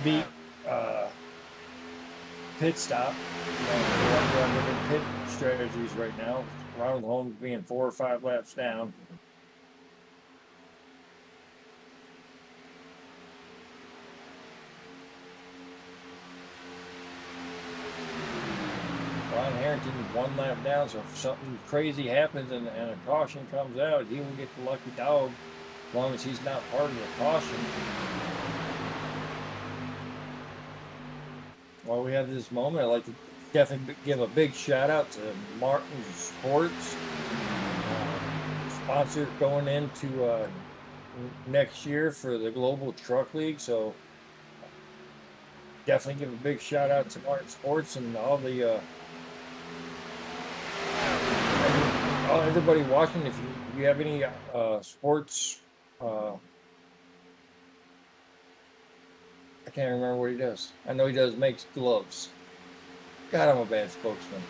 beat pit stop. We're on different pit strategies right now. Ronald Holmes being 4 or 5 laps down. Ryan Harrington 1 lap down, so if something crazy happens and a caution comes out, he will get the lucky dog as long as he's not part of the caution. While we have this moment, I'd like to definitely give a big shout out to Martin Sports, sponsor going into next year for the Global Truck League. So definitely give a big shout out to Martin Sports and all the everybody watching. If you have any sports, I can't remember what he does. I know he does makes gloves. God, I'm a bad spokesman.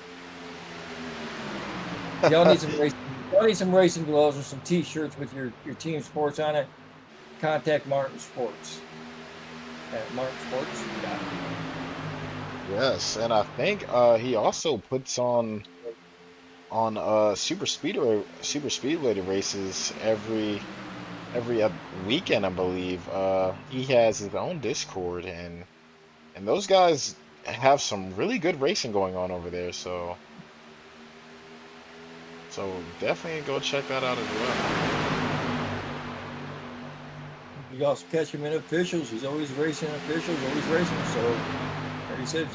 Y'all need some racing. Y'all need some racing gloves or some T-shirts with your team sports on it. Contact Martin Sports at martinsports.com. Yes, and I think he also puts on super speedway races every weekend, I believe. He has his own Discord, and those guys have some really good racing going on over there. So definitely go check that out as well. You also catch him in officials. He's always racing officials, always racing. So, like he said,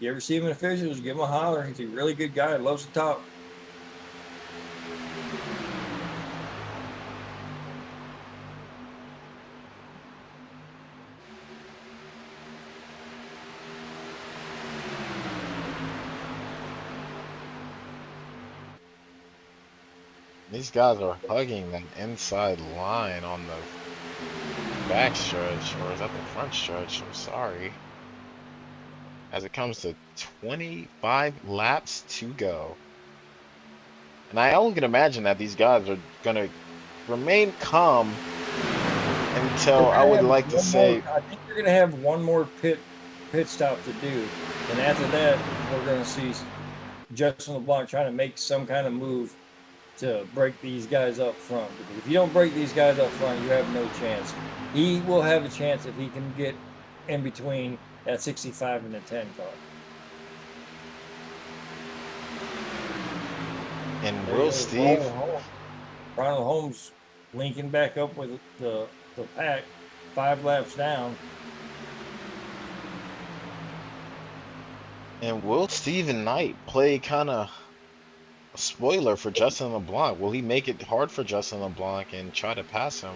you ever see him in officials, give him a holler. He's a really good guy. Loves to talk. These guys are hugging that inside line on the back stretch, or is that the front stretch? I'm sorry. As it comes to 25 laps to go. And I only can imagine that these guys are gonna remain calm until, I would like to say, I think we're gonna have one more pit stop to do, and after that, we're gonna see Justin LeBlanc trying to make some kind of move to break these guys up front. Because if you don't break these guys up front, you have no chance. He will have a chance if he can get in between that 65 and the 10 car. and Will Steve, Ronald Holmes linking back up with the pack 5 laps down. and will Steven Knight play kind of a spoiler for Justin LeBlanc? Will he make it hard for Justin LeBlanc and try to pass him?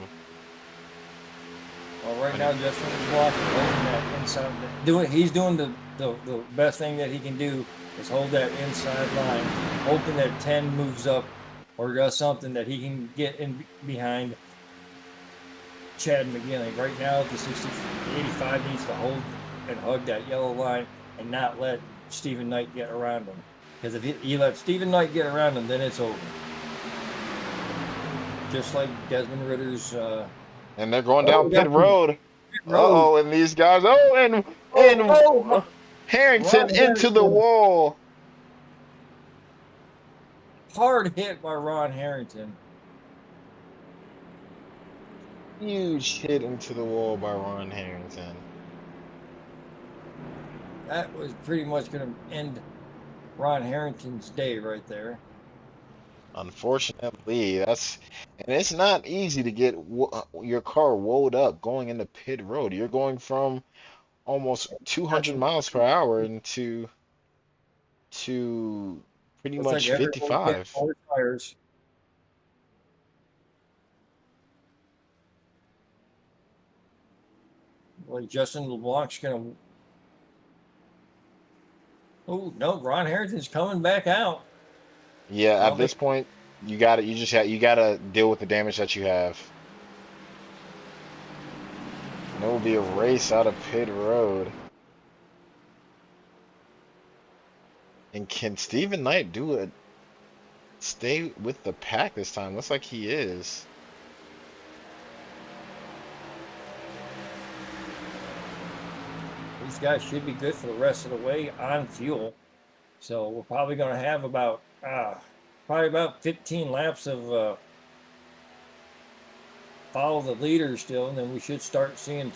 Well, right now, Justin LeBlanc is holding that inside. He's doing the best thing that he can do is hold that inside line, hoping that 10 moves up or does something that he can get in behind Chad McGinley. Right now, the 85 needs to hold and hug that yellow line and not let Steven Knight get around him. Because if he let Steven Knight get around him, then it's over. Just like Desmond Ritter's. And they're going down pit road. Road. And these guys. Harrington into the wall. Hard hit by Ron Harrington. Huge hit into the wall by Ron Harrington. That was pretty much going to end Ron Harrington's day right there. Unfortunately, and it's not easy to get your car woed up going into pit road. You're going from almost 200 miles per hour into pretty Looks much like 55. 4 tires. Well, Justin LeBlanc's gonna. Oh no, Ron Harrington's coming back out. Yeah, I at don't this think. point, you gotta deal with the damage that you have. And it will be a race out of pit road. And can Stephen Knight do it? Stay with the pack this time? Looks like he is. These guys should be good for the rest of the way on fuel. So we're probably going to have probably about 15 laps of follow the leader still, and then we should start seeing,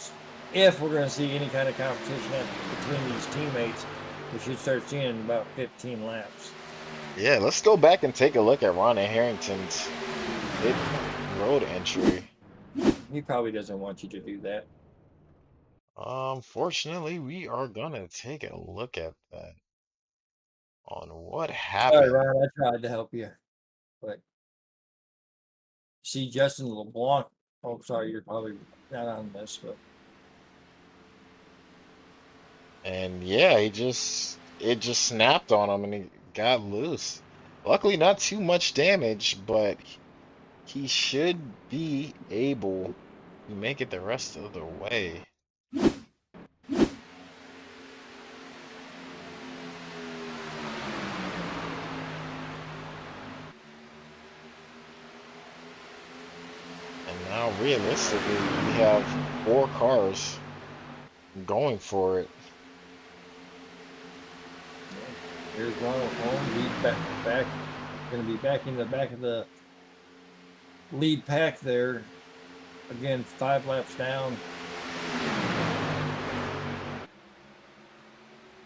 if we're going to see any kind of competition between these teammates, we should start seeing in about 15 laps. Yeah, let's go back and take a look at Ron Harrington's pit road entry. He probably doesn't want you to do that. Unfortunately, we are gonna take a look at that on what Sorry, happened. Ron, I tried to help you, but see Justin LeBlanc. Oh, sorry, you're probably not on this, but And yeah, it just snapped on him and he got loose. Luckily, not too much damage, but he should be able to make it the rest of the way. And now, realistically, we have 4 cars going for it. here's Ronald Holmes. He's back, going to be back in the back of the lead pack there. Again, 5 laps down.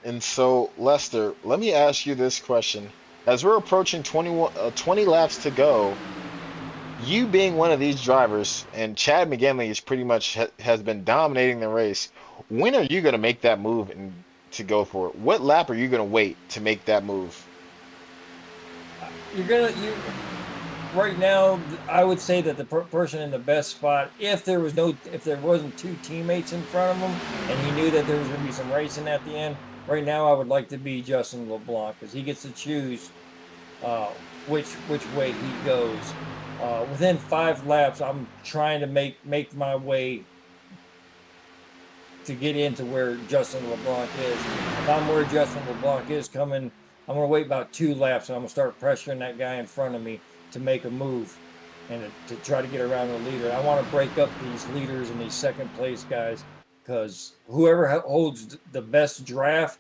And so, Lester, let me ask you this question. As we're approaching 20 laps to go, you being one of these drivers, and Chad McGinley is pretty much has been dominating the race, when are you going to make that move and to go for it? What lap are you going to wait to make that move? Right now, I would say that the person in the best spot, if there wasn't 2 teammates in front of him, and he knew that there was going to be some racing at the end, right now I would like to be Justin LeBlanc because he gets to choose which way he goes. Within 5 laps, I'm trying to make my way to get into where Justin LeBlanc is. If I'm where Justin LeBlanc is coming, I'm going to wait about 2 laps and I'm going to start pressuring that guy in front of me to make a move and to try to get around the leader. I want to break up these leaders and these second place guys because whoever holds the best draft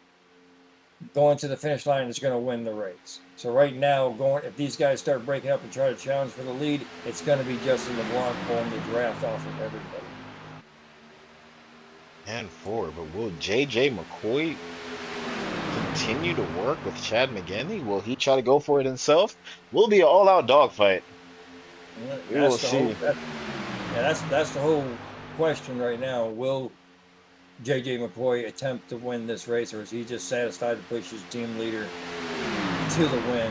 going to the finish line is going to win the race. So right now, if these guys start breaking up and try to challenge for the lead, it's going to be Justin LeBlanc pulling the draft off of everybody. And forward, but will JJ McCoy continue to work with Chad McGinley? Will he try to go for it himself? Will be an all-out dogfight. We will see. That's the whole question right now. Will JJ McCoy attempt to win this race, or is he just satisfied to push his team leader to the win?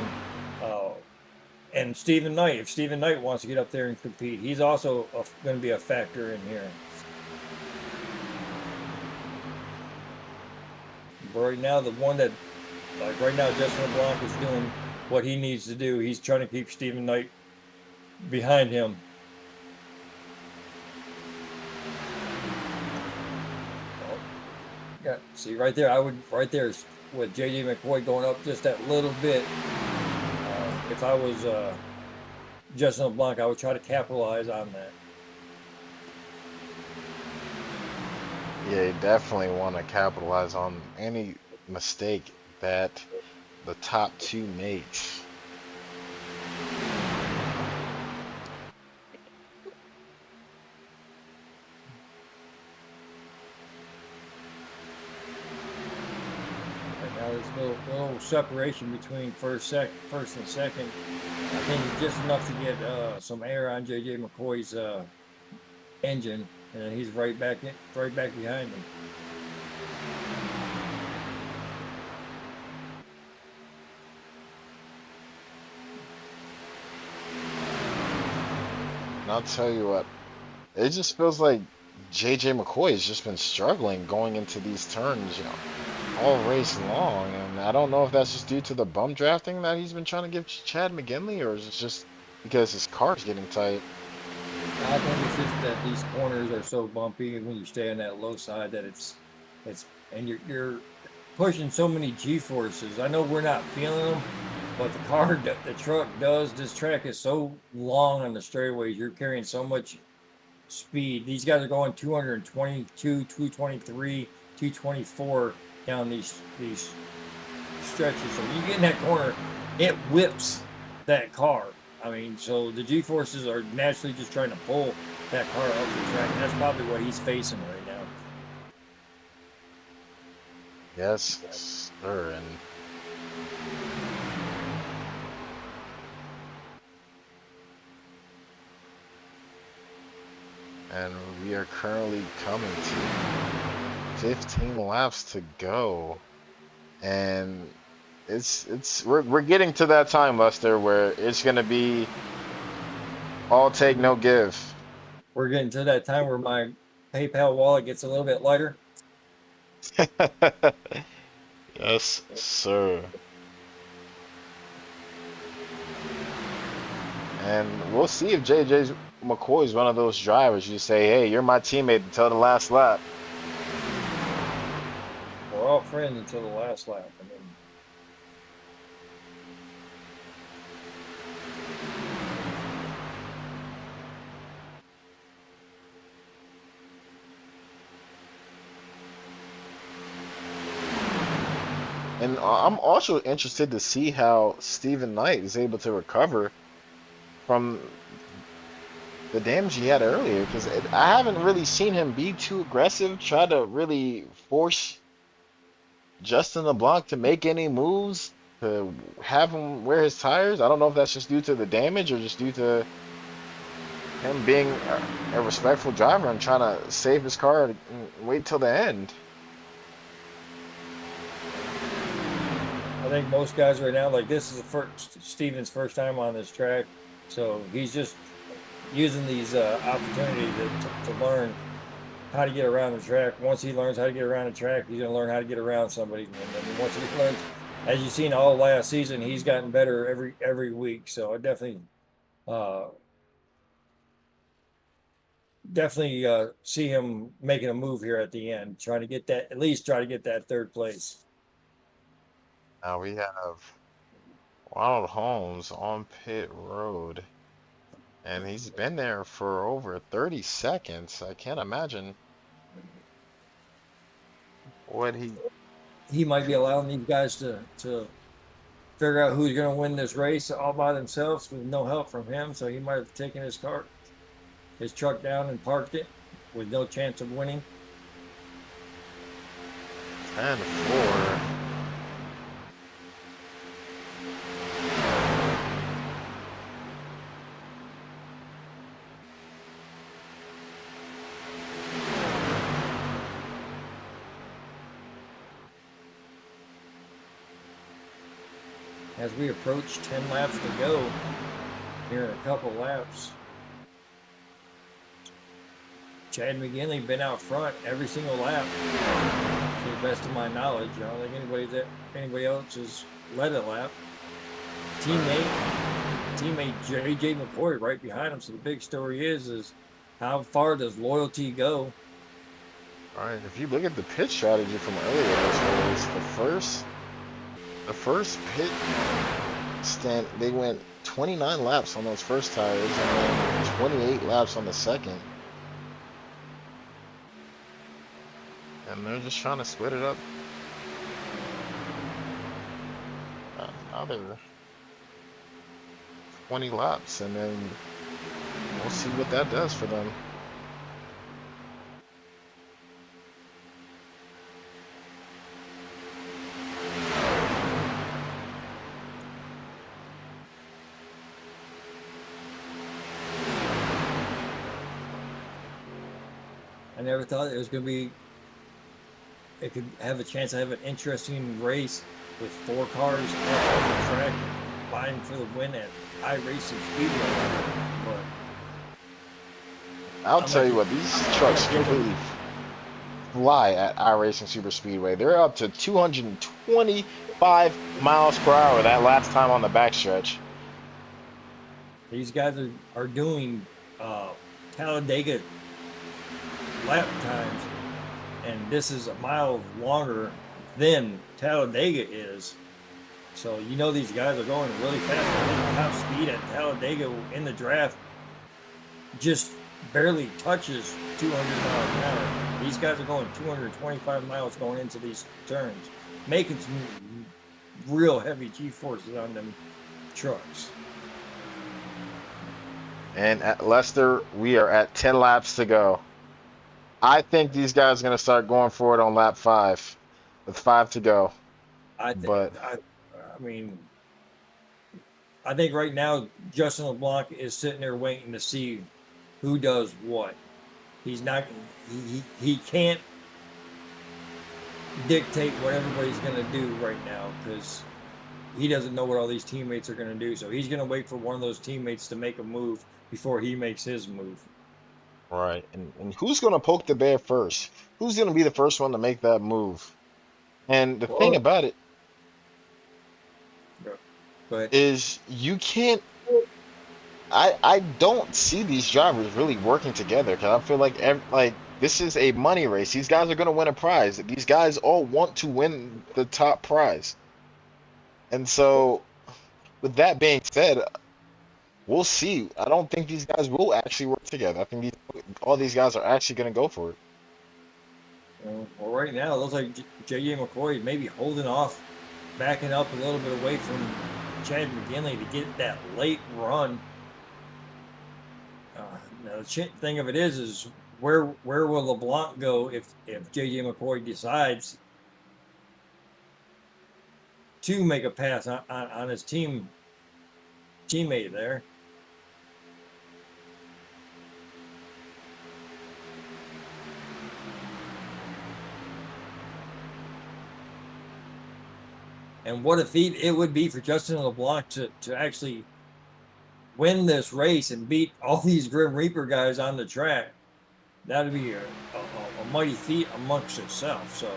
And Stephen Knight, if Stephen Knight wants to get up there and compete, he's also going to be a factor in here. But right now, Justin LeBlanc is doing what he needs to do. He's trying to keep Stephen Knight behind him. Yeah, see right there, with JJ McCoy going up just that little bit. If I was Justin LeBlanc, I would try to capitalize on that. Yeah, you definitely want to capitalize on any mistake that the top 2 makes. Now there's a little separation between first and second. I think just enough to get some air on JJ McCoy's engine, and he's right back behind him. And I'll tell you what, it just feels like JJ McCoy has just been struggling going into these turns, all race long, and I don't know if that's just due to the bum drafting that he's been trying to give Chad McGinley, or is it just because his car's getting tight? I think it's just that these corners are so bumpy, and when you stay on that low side, that it's and you're pushing so many G forces. I know we're not feeling them, but the truck does. This track is so long on the straightaways. You're carrying so much speed. These guys are going 222, 223, 224 down these stretches. So when you get in that corner, it whips that car. I mean, so the G forces are naturally just trying to pull that car off the track, and that's probably what he's facing right now. Yes, sir. And we are currently coming to 15 laps to go, and we're getting to that time, Lester, where it's gonna be all take, no give. We're getting to that time where my PayPal wallet gets a little bit lighter. Yes, sir. And we'll see if JJ McCoy is one of those drivers you say, hey, you're my teammate until the last lap. We're all friends until the last lap. I mean, And I'm also interested to see how Stephen Knight is able to recover from the damage he had earlier, because I haven't really seen him be too aggressive, try to really force Justin LeBlanc to make any moves, to have him wear his tires. I don't know if that's just due to the damage or just due to him being a respectful driver and trying to save his car and wait till the end. I think most guys right now, like this is the first Steven's first time on this track, so he's just using these opportunities to learn how to get around the track. Once he learns how to get around the track, he's going to learn how to get around somebody. And then once he learns, as you've seen all last season, he's gotten better every week. So I definitely see him making a move here at the end, trying to get that, at least try to get that third place. Now we have Ronald Holmes on pit road, and he's been there for over 30 seconds. I can't imagine what he might be allowing these guys to figure out who's going to win this race all by themselves with no help from him. So he might have taken his truck down and parked it with no chance of winning. 10-4. As we approach 10 laps to go here in a couple laps, Chad McGinley been out front every single lap, to the best of my knowledge. I don't think anybody else has led a lap. Teammate JJ McCoy right behind him. So the big story is how far does loyalty go? All right, if you look at the pit strategy from earlier this race, the first pit stand, they went 29 laps on those first tires and then 28 laps on the second. And they're just trying to split it up. Now they're 20 laps, and then we'll see what that does for them. I never thought it was going to be. It could have a chance to have an interesting race with 4 cars up on the track vying for the win at iRacing Speedway. But I'll I'm tell like, you what, these trucks completely fly at iRacing Super Speedway. They're up to 225 miles per hour that last time on the backstretch. these guys are doing Talladega lap times, and this is a mile longer than Talladega is. So you know these guys are going really fast. I think top speed at Talladega in the draft just barely touches 200 miles an hour. These guys are going 225 miles going into these turns, making some real heavy G-forces on them trucks. And at Leicester, we are at 10 laps to go. I think these guys are going to start going for it on lap 5 with 5 to go. I think But I mean I think right now Justin LeBlanc is sitting there waiting to see who does what. He's not he can't dictate what everybody's going to do right now because he doesn't know what all these teammates are going to do. So he's going to wait for one of those teammates to make a move before he makes his move. right, and who's going to poke the bear first? Who's going to be the first one to make that move? And the thing Well, about it but is you can't. I don't see these drivers really working together because I feel like this is a money race. These guys are going to win a prize. These guys all want to win the top prize. And so, with that being said, we'll see. I don't think these guys will actually work together. I think all these guys are actually going to go for it. well, right now it looks like J.J. McCoy maybe holding off, backing up a little bit away from Chad McGinley to get that late run. Now the thing of it is where will LeBlanc go if J.J. McCoy decides to make a pass on his teammate there? And what a feat it would be for Justin LeBlanc to actually win this race and beat all these Grim Reaper guys on the track. That would be a mighty feat amongst itself. So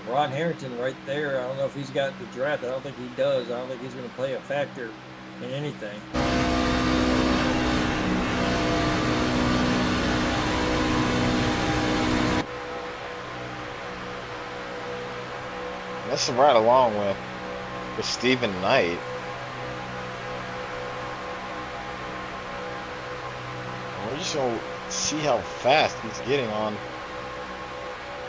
Ron Harrington right there, I don't know if he's got the draft. I don't think he does. I don't think he's going to play a factor in anything. That's right along with Stephen Knight. We're just gonna see how fast he's getting on.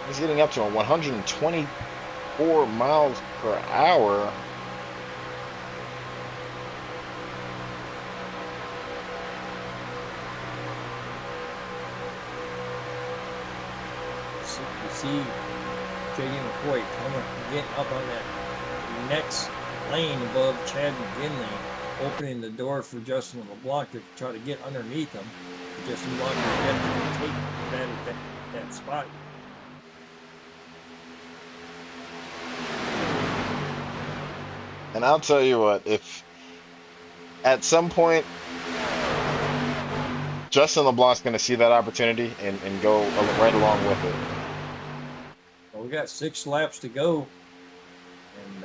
He's getting up to 124 miles per hour. You see J.D. McCoy getting up on that next lane above Chad McGinley, opening the door for Justin LeBlanc to try to get underneath him. Justin LeBlanc will get to take that spot. And I'll tell you what, if at some point Justin LeBlanc's going to see that opportunity and go right along with it. Well, we got 6 laps to go, and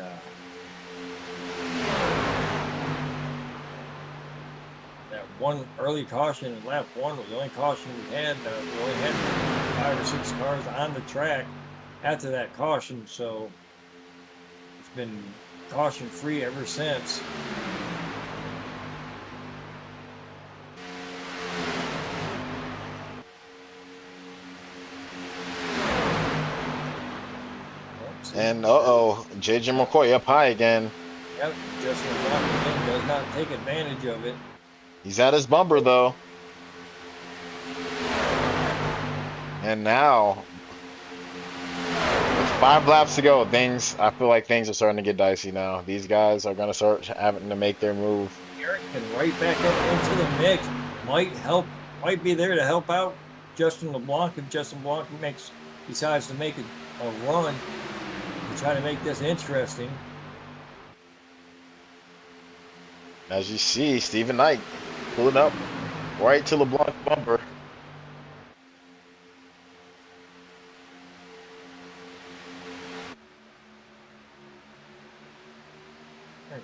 that one early caution in lap 1 was the only caution we had. We only had 5 or 6 cars on the track after that caution, so it's been caution free ever since. And JJ McCoy up high again. Yep, Justin LeBlanc again does not take advantage of it. He's at his bumper though. And now, with 5 laps to go, I feel like things are starting to get dicey now. These guys are gonna start having to make their move. Harrington right back up into the mix. Might be there to help out Justin LeBlanc if Justin LeBlanc decides to make a run to try to make this interesting. As you see, Stephen Knight pulling up right to LeBlanc bumper. Right.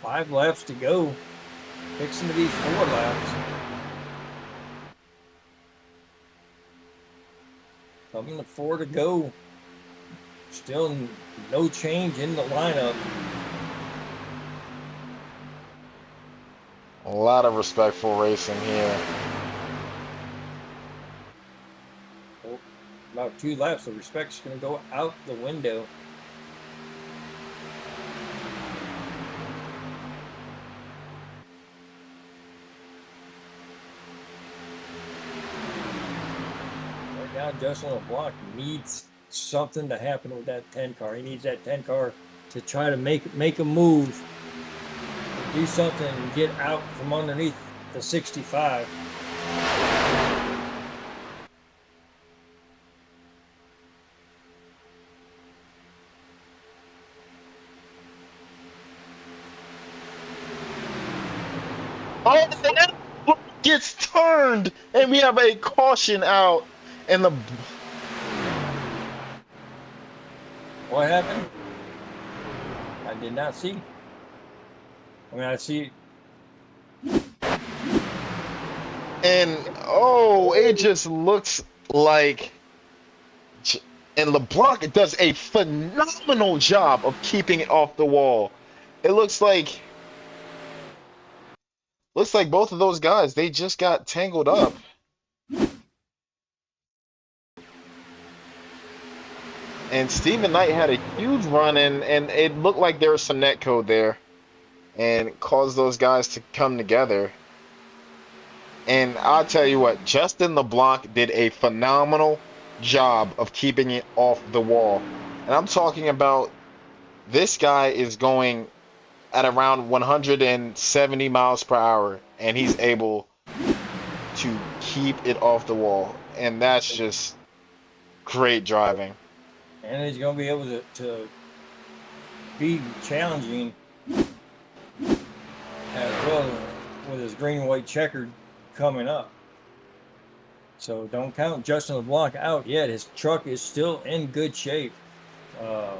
5 laps to go. Fixing to be 4 laps. Coming to 4 to go. Still no change in the lineup. A lot of respectful racing here. Well, about 2 laps, the respect's going to go out the window. Right now, Justin LeBlanc needs something to happen with that 10 car. He needs that 10 car to try to make a move, do something, and get out from underneath the 65. Oh, and gets turned, and we have a caution out, and the What happened? I did not see. I mean, I see. and oh, it just looks like, and LeBlanc does a phenomenal job of keeping it off the wall. It looks like both of those guys, they just got tangled up. And Stephen Knight had a huge run in, and it looked like there was some net code there and caused those guys to come together. And I'll tell you what, Justin LeBlanc did a phenomenal job of keeping it off the wall. And I'm talking about this guy is going at around 170 miles per hour, and he's able to keep it off the wall. And that's just great driving. And he's going to be able to be challenging as well with his green and white checkered coming up. So don't count Justin LeBlanc out yet. His truck is still in good shape. Ron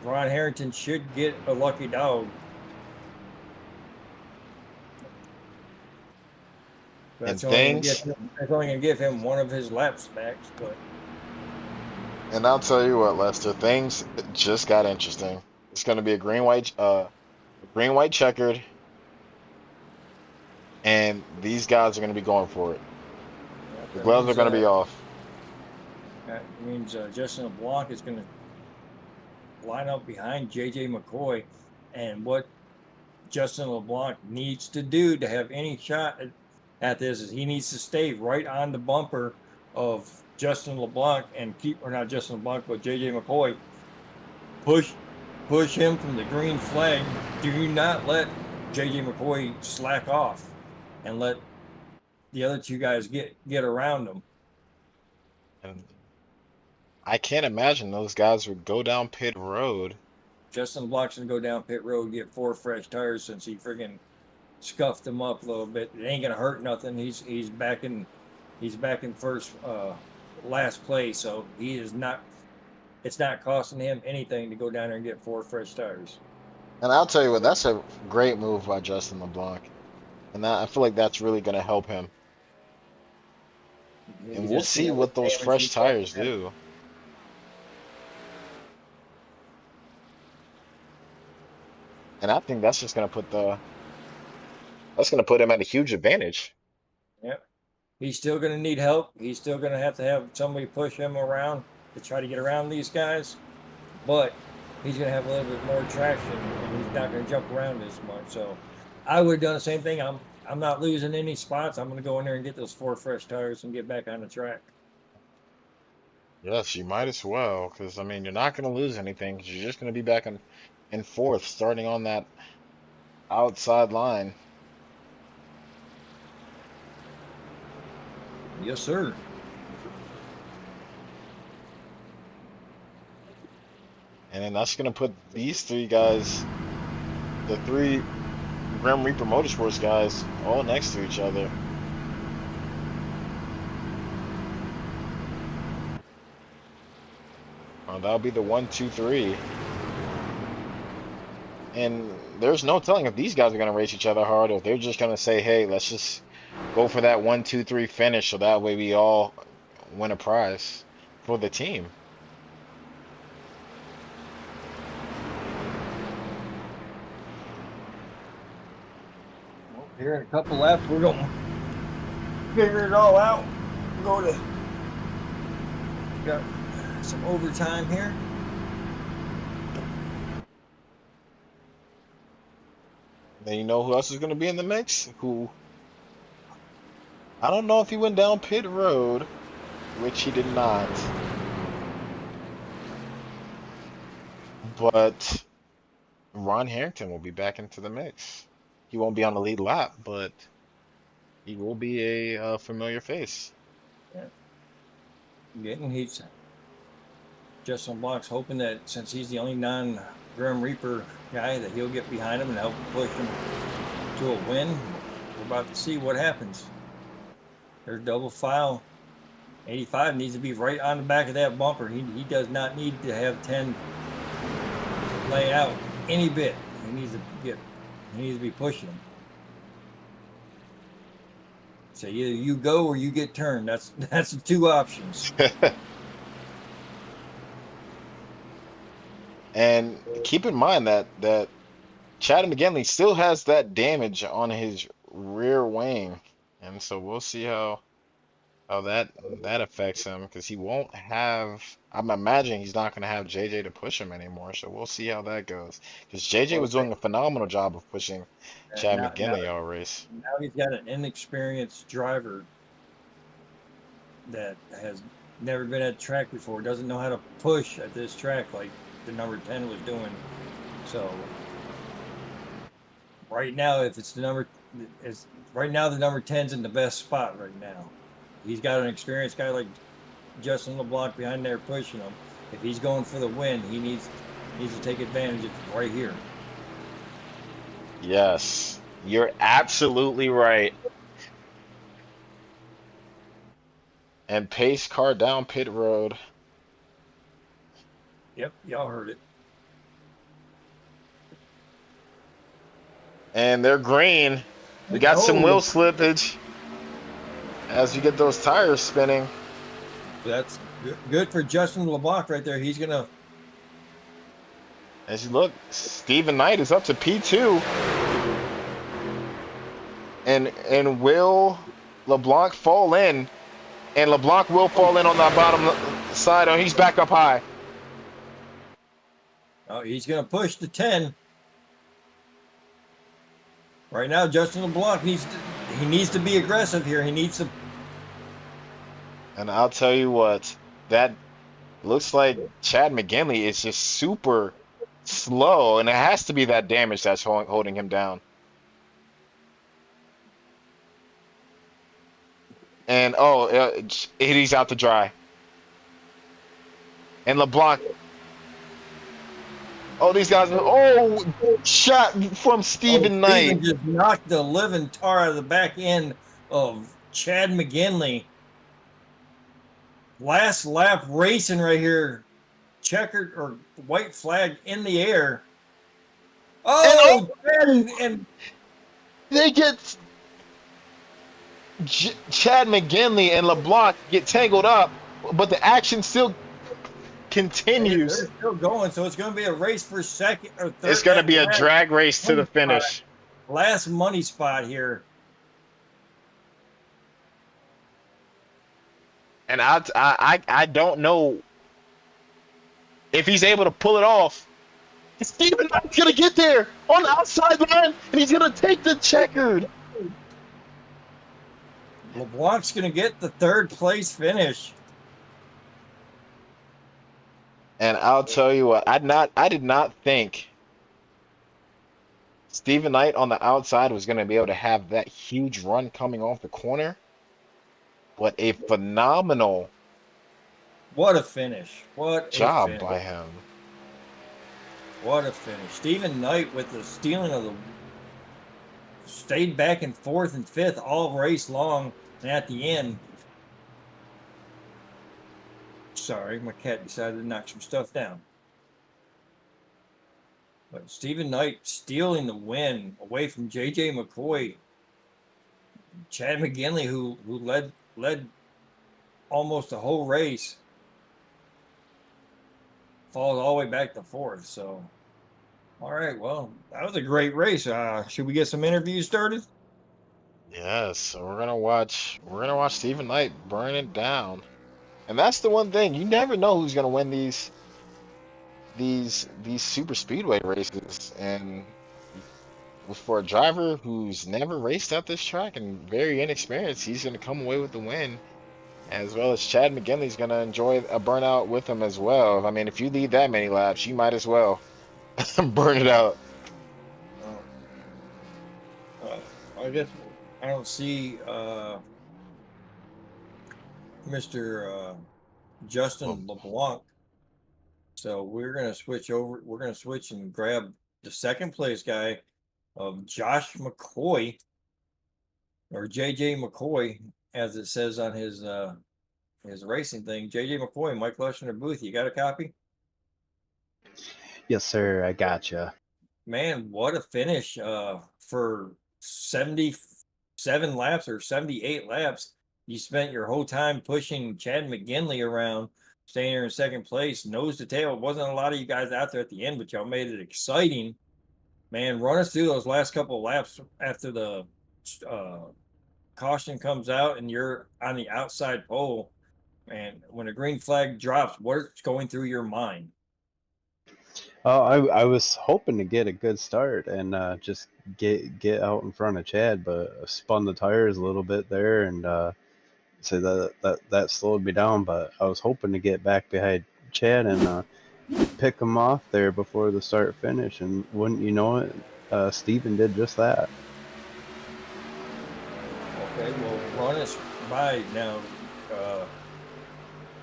Harrington should get a lucky dog. That's only going to give him one of his laps back. But And I'll tell you what, Lester, things just got interesting. It's going to be a green white checkered, and these guys are going to be going for it. The gloves are going to be off. That means Justin LeBlanc is going to line up behind JJ McCoy, and what Justin LeBlanc needs to do to have any shot at this is he needs to stay right on the bumper of Justin LeBlanc and or not Justin LeBlanc, but JJ McCoy. Push him from the green flag. Do not let JJ McCoy slack off and let the other 2 guys get around him. And I can't imagine those guys would go down pit road. Justin LeBlanc's gonna go down pit road and get 4 fresh tires since he friggin' scuffed them up a little bit. It ain't gonna hurt nothing. He's back in first last place, so it's not costing him anything to go down there and get 4 fresh tires. And I'll tell you what, that's a great move by Justin LeBlanc. And I feel like that's really going to help him. And we'll see what those fresh tires do. And I think that's just going to put him at a huge advantage. Yep. He's still going to need help. He's still going to have somebody push him around to try to get around these guys. But he's going to have a little bit more traction, and he's not going to jump around as much. So I would have done the same thing. I'm not losing any spots. I'm going to go in there and get those 4 fresh tires and get back on the track. Yes, you might as well, because I mean, you're not going to lose anything, 'cause you're just going to be back in fourth, starting on that outside line. Yes, sir. And then that's going to put these 3 guys, the 3 Grim Reaper Motorsports guys all next to each other. That'll be the 1, 2, 3. And there's no telling if these guys are going to race each other hard or if they're just going to say, hey, let's just go for that 1, 2, 3 finish so that way we all win a prize for the team. Well, here in a couple laps, we're going to figure it all out. Go to got some overtime here. Then you know who else is going to be in the mix? Who I don't know if he went down pit road, which he did not. But Ron Harrington will be back into the mix. He won't be on the lead lap, but he will be a familiar face. Getting he's Justin Block's hoping that since he's the only non-Grim Reaper guy that he'll get behind him and help push him to a win. We're about to see what happens. There's double file. 85 needs to be right on the back of that bumper. He does not need to have 10 lay out any bit. He needs to be pushing him. So either you go or you get turned. That's the two options. And keep in mind that Chad McGinley still has that damage on his rear wing, and so we'll see how that affects him because he won't have. I'm imagining he's not going to have JJ to push him anymore. So we'll see how that goes because JJ was doing a phenomenal job of pushing Chad McGinley all race. Now he's got an inexperienced driver that has never been at track before, doesn't know how to push at this track like the number 10 was doing. So right now, if it's the number 10's in the best spot right now. He's got an experienced guy like Justin LeBlanc behind there pushing him. If he's going for the win, he needs to take advantage of it right here. Yes, you're absolutely right. And pace car down pit road. Yep, y'all heard it. And they're green. We got some wheel slippage as you get those tires spinning. That's good for Justin LeBlanc right there. He's going to... As you look, Stephen Knight is up to P2. And will LeBlanc fall in? And LeBlanc will fall in on the bottom side. Oh, he's back up high. Oh, he's going to push the 10. Right now, Justin LeBlanc needs to be aggressive here. He needs to. And I'll tell you what, that looks like Chad McGinley is just super slow, and it has to be that damage that's holding him down. And he's out to dry. And LeBlanc. Oh, these guys! Oh, shot from Stephen Knight. Stephen just knocked the living tar out of the back end of Chad McGinley. Last lap racing right here, checkered or white flag in the air. Oh, and they get Chad McGinley and LeBlanc get tangled up, but the action still continues. They're still going, so it's going to be a race for second or third. It's going to be a drag race to the finish. Last money spot here. And I don't know if he's able to pull it off. Stephen Knight's going to get there on the outside line, and he's going to take the checkered. LeBlanc's going to get the third place finish. And I'll tell you what, I did not think Stephen Knight on the outside was going to be able to have that huge run coming off the corner. But a phenomenal what a finish. What job a finish. by him. What a finish. Stephen Knight with the stealing of stayed back in fourth and fifth all race long, and at the end, sorry, my cat decided to knock some stuff down. But Stephen Knight stealing the win away from J.J. McCoy. Chad McGinley, who led almost the whole race, falls all the way back to fourth. So, all right, well, that was a great race. Should we get some interviews started? Yes, so we're gonna watch Stephen Knight burn it down. And that's the one thing, you never know who's gonna win these super speedway races. And for a driver who's never raced at this track and very inexperienced, he's gonna come away with the win. As well as Chad McGinley's gonna enjoy a burnout with him as well. I mean, if you lead that many laps, you might as well burn it out. I guess I don't see Mr. Justin LeBlanc. So we're gonna switch over. We're gonna switch and grab the second place guy of Josh McCoy, or JJ McCoy, as it says on his racing thing. JJ McCoy, Mike Leshner booth. You got a copy? Yes, sir. I gotcha. Man, what a finish for 77 laps or 78 laps. You spent your whole time pushing Chad McGinley around, staying there in second place, nose to tail. It wasn't a lot of you guys out there at the end, but y'all made it exciting. Man, run us through those last couple of laps after the caution comes out and you're on the outside pole. And when a green flag drops, what's going through your mind? Oh, I was hoping to get a good start and just get out in front of Chad, but I spun the tires a little bit there, and so that slowed me down. But I was hoping to get back behind Chad and pick him off there before the start finish, and wouldn't you know it, Steven did just that. Okay, well, run us by now.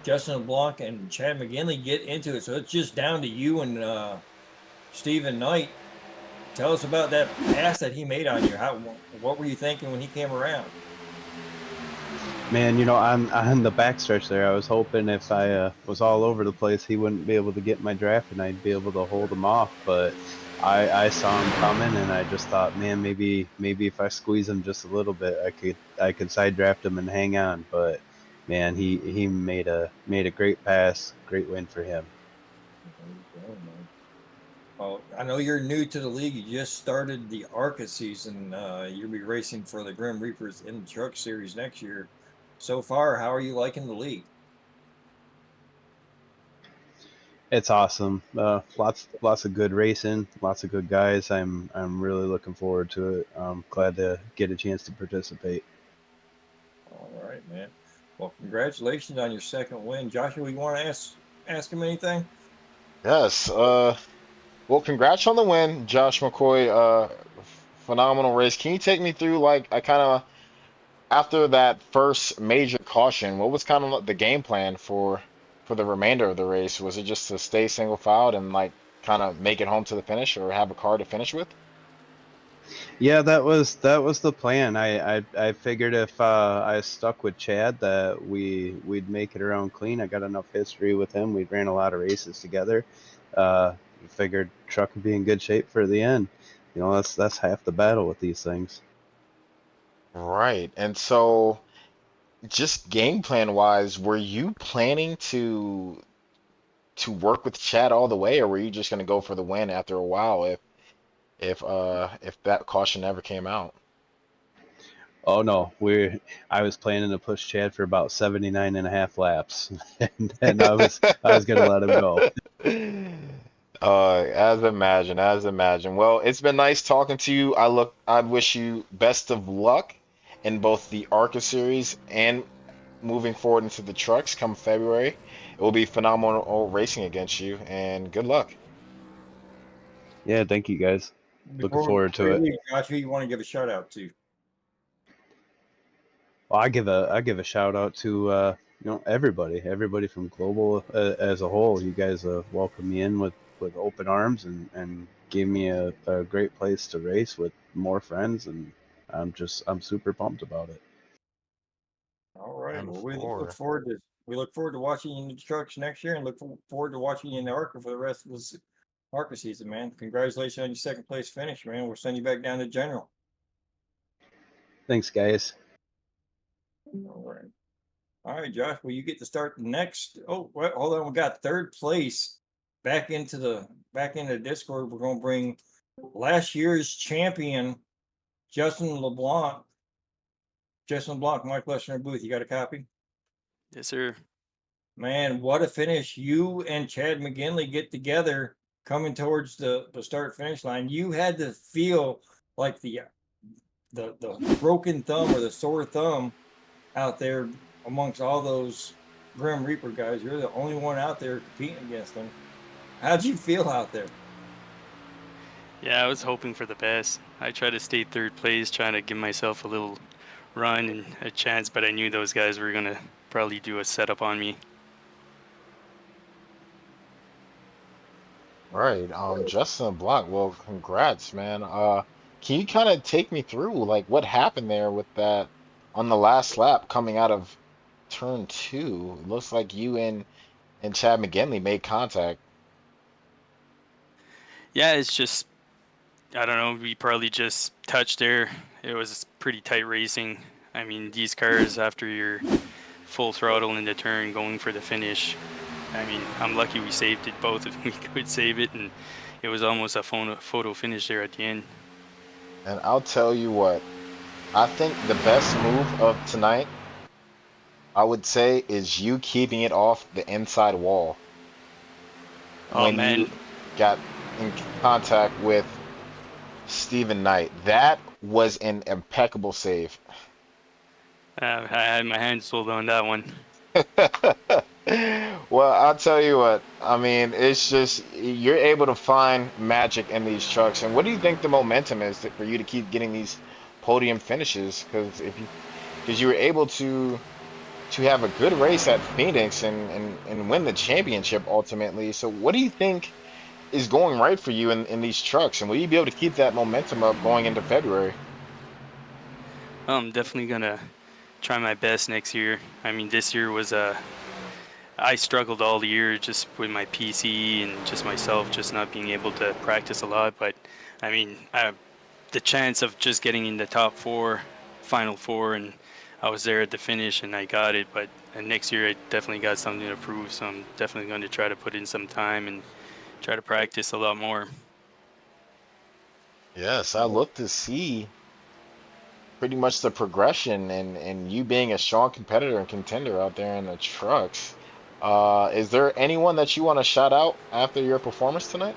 Justin LeBlanc and Chad McGinley get into it, so it's just down to you and Stephen Knight. Tell us about that pass that he made on you. What were you thinking when he came around? Man, on the backstretch there, I was hoping if I was all over the place, he wouldn't be able to get my draft, and I'd be able to hold him off. But I saw him coming, and I just thought, man, maybe if I squeeze him just a little bit, I could side draft him and hang on. But man, he made a great pass, great win for him. Well, I know you're new to the league. You just started the ARCA season. You'll be racing for the Grim Reapers in the Truck Series next year. So far, how are you liking the league? It's awesome. Lots of good racing, lots of good guys. I'm really looking forward to it. I'm glad to get a chance to participate. All right, man. Well, congratulations on your second win. Joshua, you want to ask him anything? Yes. Well, congrats on the win, Josh McCoy. Phenomenal race. Can you take me through, like, after that first major caution, what was kind of the game plan for the remainder of the race? Was it just to stay single filed and like kind of make it home to the finish, or have a car to finish with? Yeah, that was the plan. I figured if I stuck with Chad that we'd make it around clean. I got enough history with him. We ran a lot of races together. Figured truck would be in good shape for the end. That's half the battle with these things. Right. And so, just game plan wise, were you planning to work with Chad all the way, or were you just going to go for the win after a while if that caution never came out? Oh no, I was planning to push Chad for about 79 and a half laps, and I was gonna let him go. As imagined, as imagined. Well, it's been nice talking to you. I wish you best of luck in both the ARCA series and moving forward into the trucks come February. It will be phenomenal racing against you, and good luck. Yeah, thank you guys. Looking forward to it. Joshua, you want to give a shout out to? Well, I give a shout out to everybody from Global as a whole. You guys welcomed me in with open arms and gave me a great place to race with more friends, and I'm super pumped about it. All right. And Well, we look four. forward to watching you in the trucks next year, and look forward to watching you in the ARCA for the rest of this ARCA season, man. Congratulations on your second place finish, man. We'll send you back down to general. Thanks, guys. All right. All right, Josh. Well, you get to start the next. Oh, well, hold on. We got third place back into the Discord. We're going to bring last year's champion, Justin LeBlanc. Justin LeBlanc, Mike Leshner booth. You got a copy? Yes, sir. Man, what a finish. You and Chad McGinley get together coming towards the start finish line. You had to feel like the broken thumb or the sore thumb out there amongst all those Grim Reaper guys. You're the only one out there competing against them. How'd you feel out there? Yeah, I was hoping for the best. I tried to stay third place, trying to give myself a little run and a chance, but I knew those guys were gonna probably do a setup on me. All right, Justin LeBlanc, well, congrats, man. Can you kind of take me through like what happened there with that on the last lap coming out of turn two? It looks like you and Chad McGinley made contact. Yeah, it's just, I don't know, we probably just touched there. It was pretty tight racing. I mean, these cars, after you're full throttle in the turn going for the finish, I mean, I'm lucky we saved it both if we could save it, and it was almost a photo finish there at the end. And I'll tell you what, I think the best move of tonight, I would say, is you keeping it off the inside wall Oh when man, you got in contact with Stephen Knight. That was an impeccable save. I had my hands full on that one. Well, I'll tell you what, I mean, it's just you're able to find magic in these trucks. And what do you think the momentum is for you to keep getting these podium finishes? Because you were able to have a good race at Phoenix and win the championship ultimately. So what do you think is going right for you in these trucks? And will you be able to keep that momentum up going into February? I'm definitely gonna try my best next year. I mean, this year was I struggled all year just with my PC and just myself just not being able to practice a lot. But I mean, the chance of just getting in the top four, final four, and I was there at the finish and I got it. But next year I definitely got something to prove. So I'm definitely going to try to put in some time and try to practice a lot more. Yes, I look to see pretty much the progression and you being a strong competitor and contender out there in the trucks. Is there anyone that you want to shout out after your performance tonight?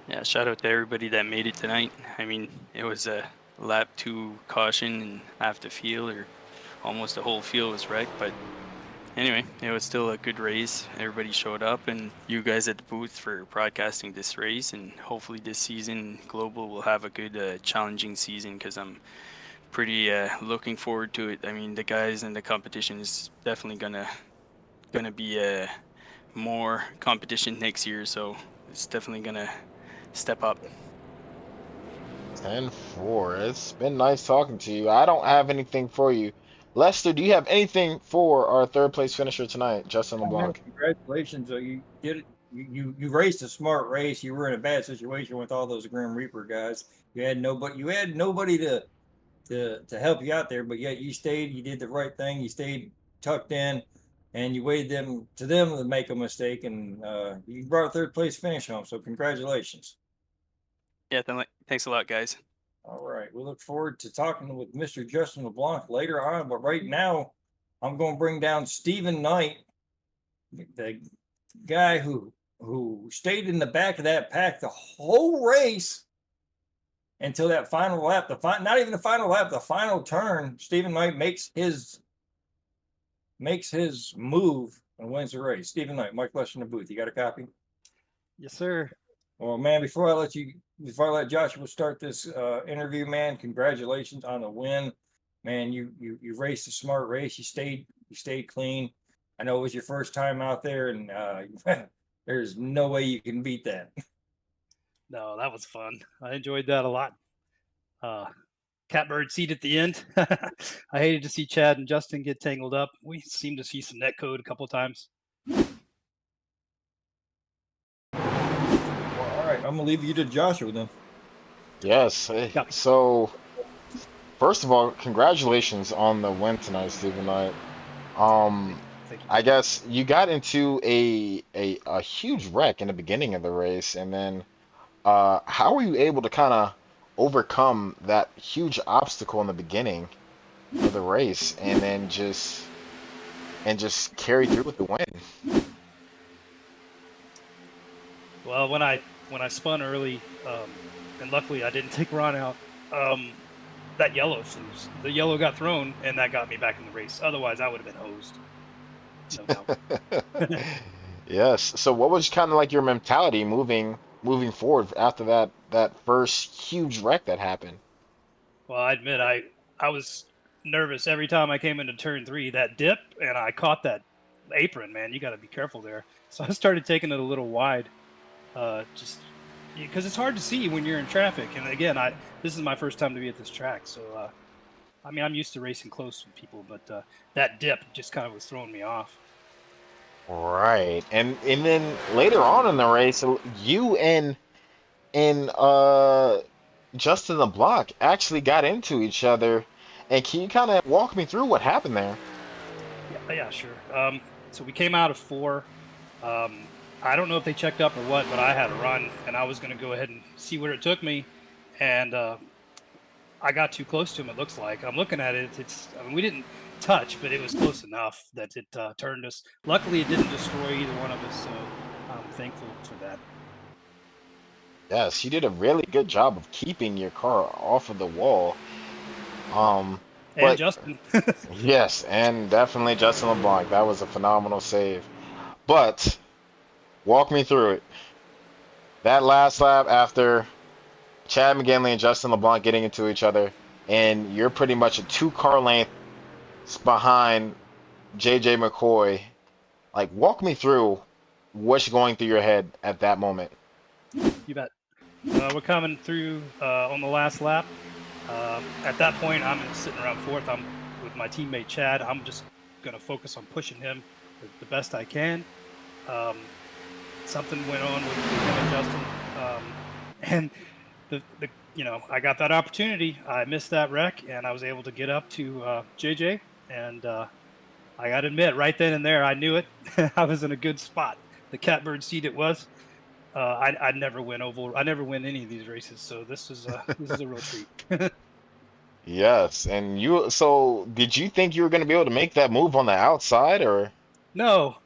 Yeah, shout out to everybody that made it tonight. I mean, it was a lap 2 caution and half the field, or almost the whole field was wrecked. But anyway, it was still a good race. Everybody showed up, and you guys at the booth for broadcasting this race. And hopefully this season, Global will have a good, challenging season, because I'm pretty looking forward to it. I mean, the guys in the competition is definitely gonna be more competition next year, so it's definitely gonna step up. 10-4. It's been nice talking to you. I don't have anything for you. Lester, do you have anything for our third place finisher tonight, Justin Man, LeBlanc? congratulations. You did it. You raced a smart race. You were in a bad situation with all those Grim Reaper guys. You had nobody to help you out there, but yet you stayed. You did the right thing. You stayed tucked in, and you waited them to make a mistake, and you brought a third place finish home. So congratulations. Yeah, thanks a lot, guys. All right, we look forward to talking with Mr. Justin LeBlanc later on, but right now I'm going to bring down Stephen Knight, the guy who stayed in the back of that pack the whole race until that final lap. Not even the final lap, the final turn. Stephen Knight makes his move and wins the race. Stephen Knight, Mike Lesh in the booth. You got a copy? Yes, sir. Well, man, before I let Joshua start this interview, man, congratulations on the win. Man, you raced a smart race. You stayed clean. I know it was your first time out there, and there's no way you can beat that. No, that was fun. I enjoyed that a lot. Uh, Catbird seat at the end. I hated to see Chad and Justin get tangled up. We seemed to see some net code a couple times. Well, all right, I'm gonna leave you to Joshua then. Yes. So first of all, congratulations on the win tonight, Stephen Knight. Um, Thank you. I guess you got into a huge wreck in the beginning of the race, and then how were you able to kind of overcome that huge obstacle in the beginning of the race, and then just carry through with the win? Well, when I spun early, and luckily I didn't take Ron out. That the yellow got thrown, and that got me back in the race. Otherwise, I would have been hosed. No doubt. Yes. So what was kind of like your mentality moving forward after that first huge wreck that happened? Well, I admit I was nervous every time I came into turn 3. That dip, and I caught that apron. Man, you got to be careful there. So I started taking it a little wide, just because it's hard to see when you're in traffic. And again, this is my first time to be at this track, so I mean I'm used to racing close with people, but that dip just kind of was throwing me off. Right. And then later on in the race, you and Justin LeBlanc actually got into each other. And can you kind of walk me through what happened there? Yeah, sure. So we came out of 4. I don't know if they checked up or what, but I had a run, and I was going to go ahead and see where it took me. And I got too close to him, it looks like. I'm looking at it. I mean, we didn't touch, but it was close enough that it turned us. Luckily, it didn't destroy either one of us, so I'm thankful for that. Yes, you did a really good job of keeping your car off of the wall. Um, And but Justin. yes, and definitely Justin LeBlanc. That was a phenomenal save. But walk me through it. That last lap after Chad McGinley and Justin LeBlanc getting into each other, and you're pretty much a 2 car length behind JJ McCoy. Like, walk me through what's going through your head at that moment. You bet. We're coming through on the last lap. At that point, I'm sitting around 4th. I'm with my teammate Chad. I'm just going to focus on pushing him the best I can. Something went on with him and Justin, and I got that opportunity. I missed that wreck, and I was able to get up to JJ. And I got to admit, right then and there, I knew it. I was in a good spot. The catbird seat it was. I never win oval. I never win any of these races, so this is a real treat. Yes, and so did you think you were going to be able to make that move on the outside, or? No,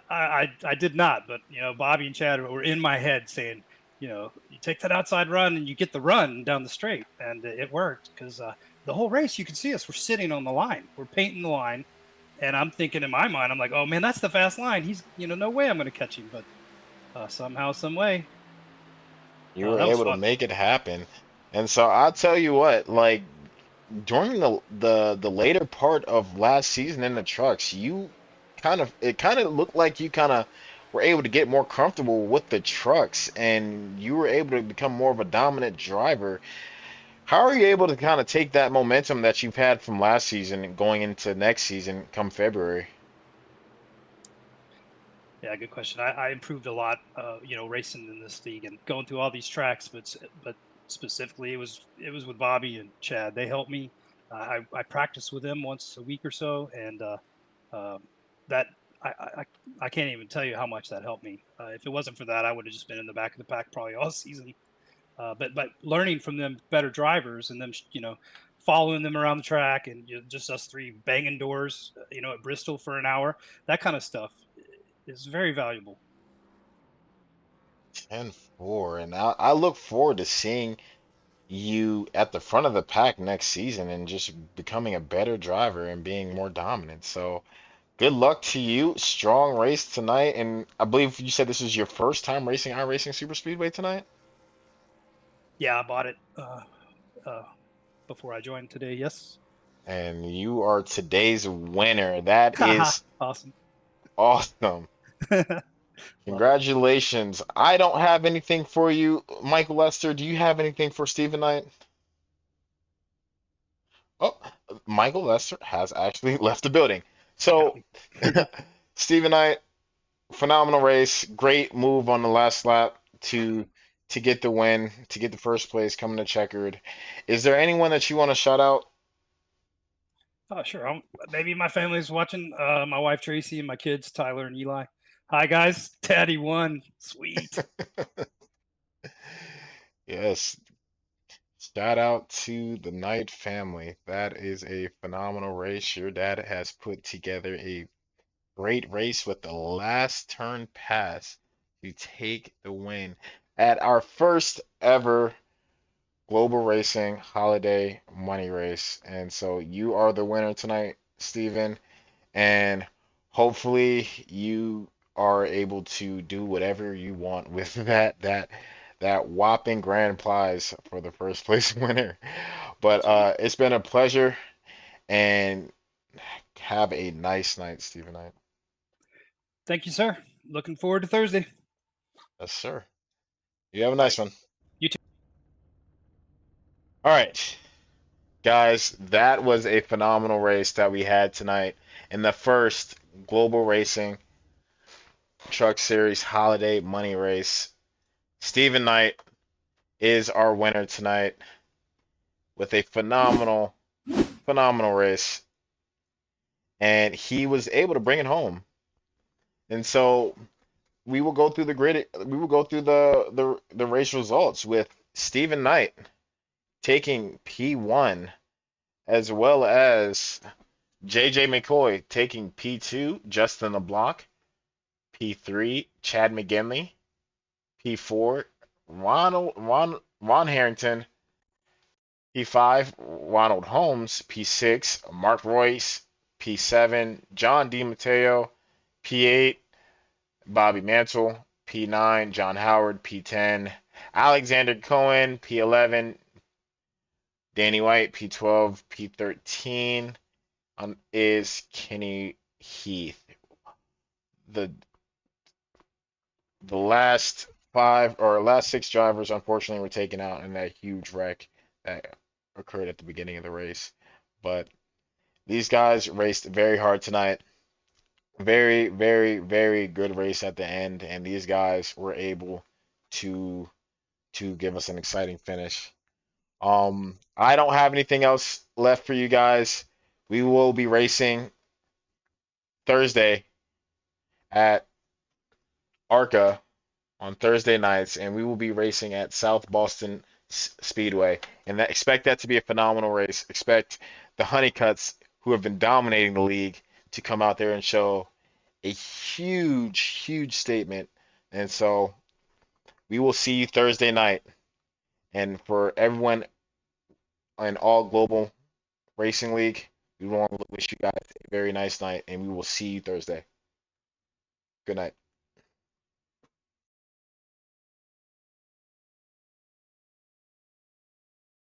I did not. But Bobby and Chad were in my head saying, you take that outside run and you get the run down the straight, and it worked because the whole race you can see us. We're sitting on the line. We're painting the line, and I'm thinking in my mind, I'm like, oh man, that's the fast line. He's no way I'm going to catch him, but somehow, some way, You were that was able to fun. make it happen. And so I'll tell you what, like during the later part of last season in the trucks, it kind of looked like you kind of were able to get more comfortable with the trucks, and you were able to become more of a dominant driver. How are you able to kind of take that momentum that you've had from last season and going into next season come February? Yeah, good question. I improved a lot, racing in this league and going through all these tracks, but specifically it was with Bobby and Chad. They helped me. I practiced with them once a week or so, and that I can't even tell you how much that helped me. If it wasn't for that, I would have just been in the back of the pack probably all season. But learning from them better drivers and them, following them around the track and just us 3 banging doors, at Bristol for an hour, that kind of stuff is very valuable. 10-4, and I look forward to seeing you at the front of the pack next season and just becoming a better driver and being more dominant. So good luck to you. Strong race tonight, and I believe you said this is your first time racing iRacing Super Speedway tonight. Yeah, I bought it before I joined today. Yes. And you are today's winner. That is Awesome. awesome. Congratulations. I don't have anything for you, Michael Lester. Do you have anything for Stephen Knight? Oh, Michael Lester has actually left the building. Yeah. So, Stephen Knight, phenomenal race. Great move on the last lap to get the win, to get the first place coming to checkered. Is there anyone that you want to shout out? Oh, sure. Maybe my family's watching. My wife Tracy and my kids Tyler and Eli. Hi guys, Daddy won. Sweet. Yes, shout out to the Knight family. That is a phenomenal race. Your dad has put together a great race with the last turn pass to take the win at our first ever Global Racing Holiday Money Race. And so you are the winner tonight, Steven. And hopefully you are able to do whatever you want with that whopping grand prize for the first place winner. But it's been a pleasure, and have a nice night, Stephen Knight. Thank you, sir. Looking forward to Thursday. Yes, sir. You have a nice one. You too. All right, guys, that was a phenomenal race that we had tonight in the first Global Racing Truck Series Holiday Money Race. Stephen Knight is our winner tonight with a phenomenal race, and he was able to bring it home. And so we will go through the grid. We will go through the race results with Stephen Knight taking P1, as well as JJ McCoy taking P2, Justin LeBlanc, P3, Chad McGinley, P4, Ron Harrington, P5, Ronald Holmes, P6, Mark Royce, P7, John DiMatteo, P8, Bobby Mantle, P9, John Howard, P10, Alexander Cohen, P11, Danny White, P12, P13 is Kenny Heath. The last six drivers unfortunately were taken out in that huge wreck that occurred at the beginning of the race. But these guys raced very hard tonight. Very, very, very good race at the end, and these guys were able to give us an exciting finish. I don't have anything else left for you guys. We will be racing Thursday at ARCA on Thursday nights, and we will be racing at South Boston Speedway. And expect that to be a phenomenal race. Expect the Honeycutts, who have been dominating the league, to come out there and show a huge, huge statement. And so we will see you Thursday night. And for everyone in all Global Racing League, we want to wish you guys a very nice night, and we will see you Thursday. Good night.